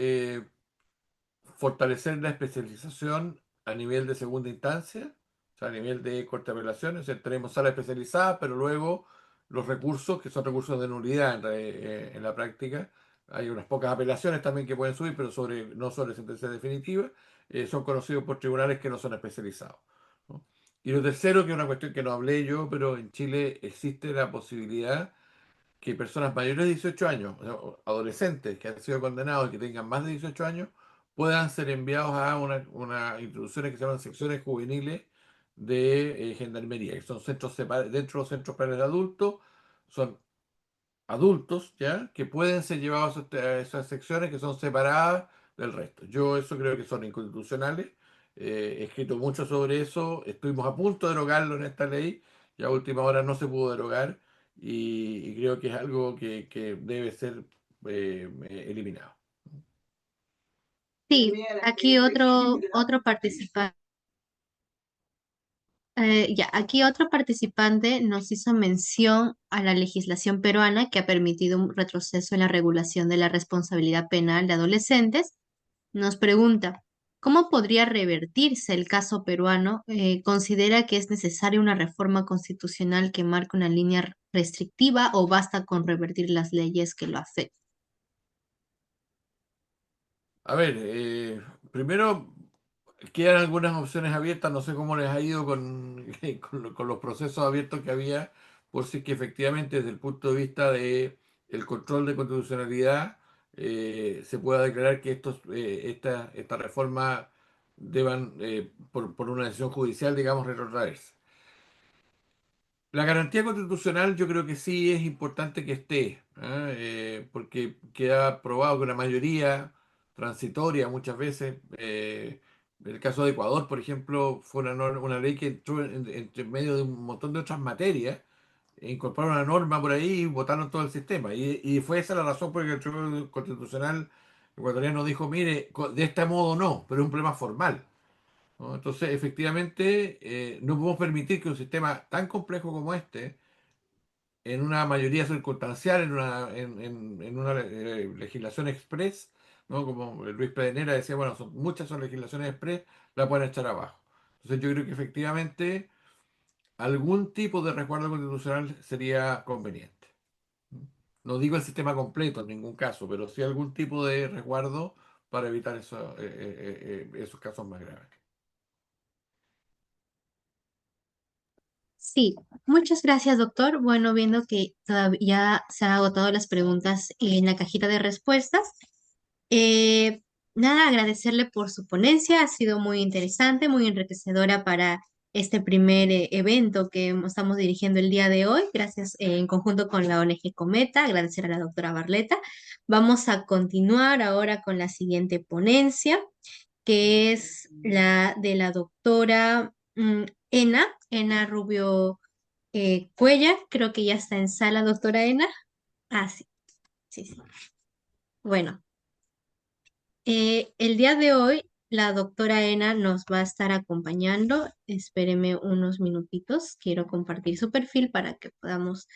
fortalecer la especialización a nivel de segunda instancia, o sea, a nivel de corte de apelaciones. O sea, tenemos sala especializada, pero luego los recursos, que son recursos de nulidad en la práctica, hay unas pocas apelaciones también que pueden subir, pero no sobre sentencia definitiva, son conocidos por tribunales que no son especializados, ¿no? Y lo tercero, que es una cuestión que no hablé yo, pero en Chile existe la posibilidad que personas mayores de 18 años, o adolescentes que han sido condenados y que tengan más de 18 años, puedan ser enviados a una instituciones que se llaman secciones juveniles de gendarmería, que son centros dentro de los centros penales de adultos, son adultos, ¿ya? Que pueden ser llevados a esas secciones que son separadas del resto. Yo eso creo que son inconstitucionales. He escrito mucho sobre eso. Estuvimos a punto de derogarlo en esta ley y a última hora no se pudo derogar y creo que es algo que debe ser eliminado. Sí, aquí otro participante. Aquí otro participante nos hizo mención a la legislación peruana que ha permitido un retroceso en la regulación de la responsabilidad penal de adolescentes. Nos pregunta, ¿cómo podría revertirse el caso peruano? ¿Considera que es necesaria una reforma constitucional que marque una línea restrictiva o basta con revertir las leyes que lo afectan? A ver, primero, quedan algunas opciones abiertas, no sé cómo les ha ido con, con los procesos abiertos que había, por si es que efectivamente desde el punto de vista de el control de constitucionalidad se pueda declarar que esta reforma deban, por una decisión judicial, digamos, retrotraerse. La garantía constitucional yo creo que sí es importante que esté, ¿ah? Porque queda probado que una mayoría transitoria muchas veces, en el caso de Ecuador, por ejemplo, fue una ley que entró entre medio de un montón de otras materias, e incorporaron una norma por ahí y votaron todo el sistema. Y fue esa la razón por la que el Tribunal Constitucional ecuatoriano dijo, mire, de este modo no, pero es un problema formal. ¿No? Entonces, efectivamente, no podemos permitir que un sistema tan complejo como este, en una mayoría circunstancial, en una legislación express, ¿no? Como Luis Pedernera decía, bueno, muchas son legislaciones express, la pueden echar abajo. Entonces, yo creo que efectivamente algún tipo de resguardo constitucional sería conveniente. No digo el sistema completo en ningún caso, pero sí algún tipo de resguardo para evitar esos casos más graves. Sí, muchas gracias, doctor. Bueno, viendo que todavía se han agotado las preguntas en la cajita de respuestas, eh, nada, agradecerle por su ponencia. Ha sido muy interesante, muy enriquecedora para este primer evento que estamos dirigiendo el día de hoy. Gracias en conjunto con la ONG Cometa. Agradecer a la doctora Barleta. Vamos a continuar ahora con la siguiente ponencia, que es la de la doctora Ena Rubio Cuellar. Creo que ya está en sala, doctora Ena. Ah, sí, sí, sí. Bueno, el día de hoy la doctora Ena nos va a estar acompañando. Espéreme unos minutitos. Quiero compartir su perfil para que podamos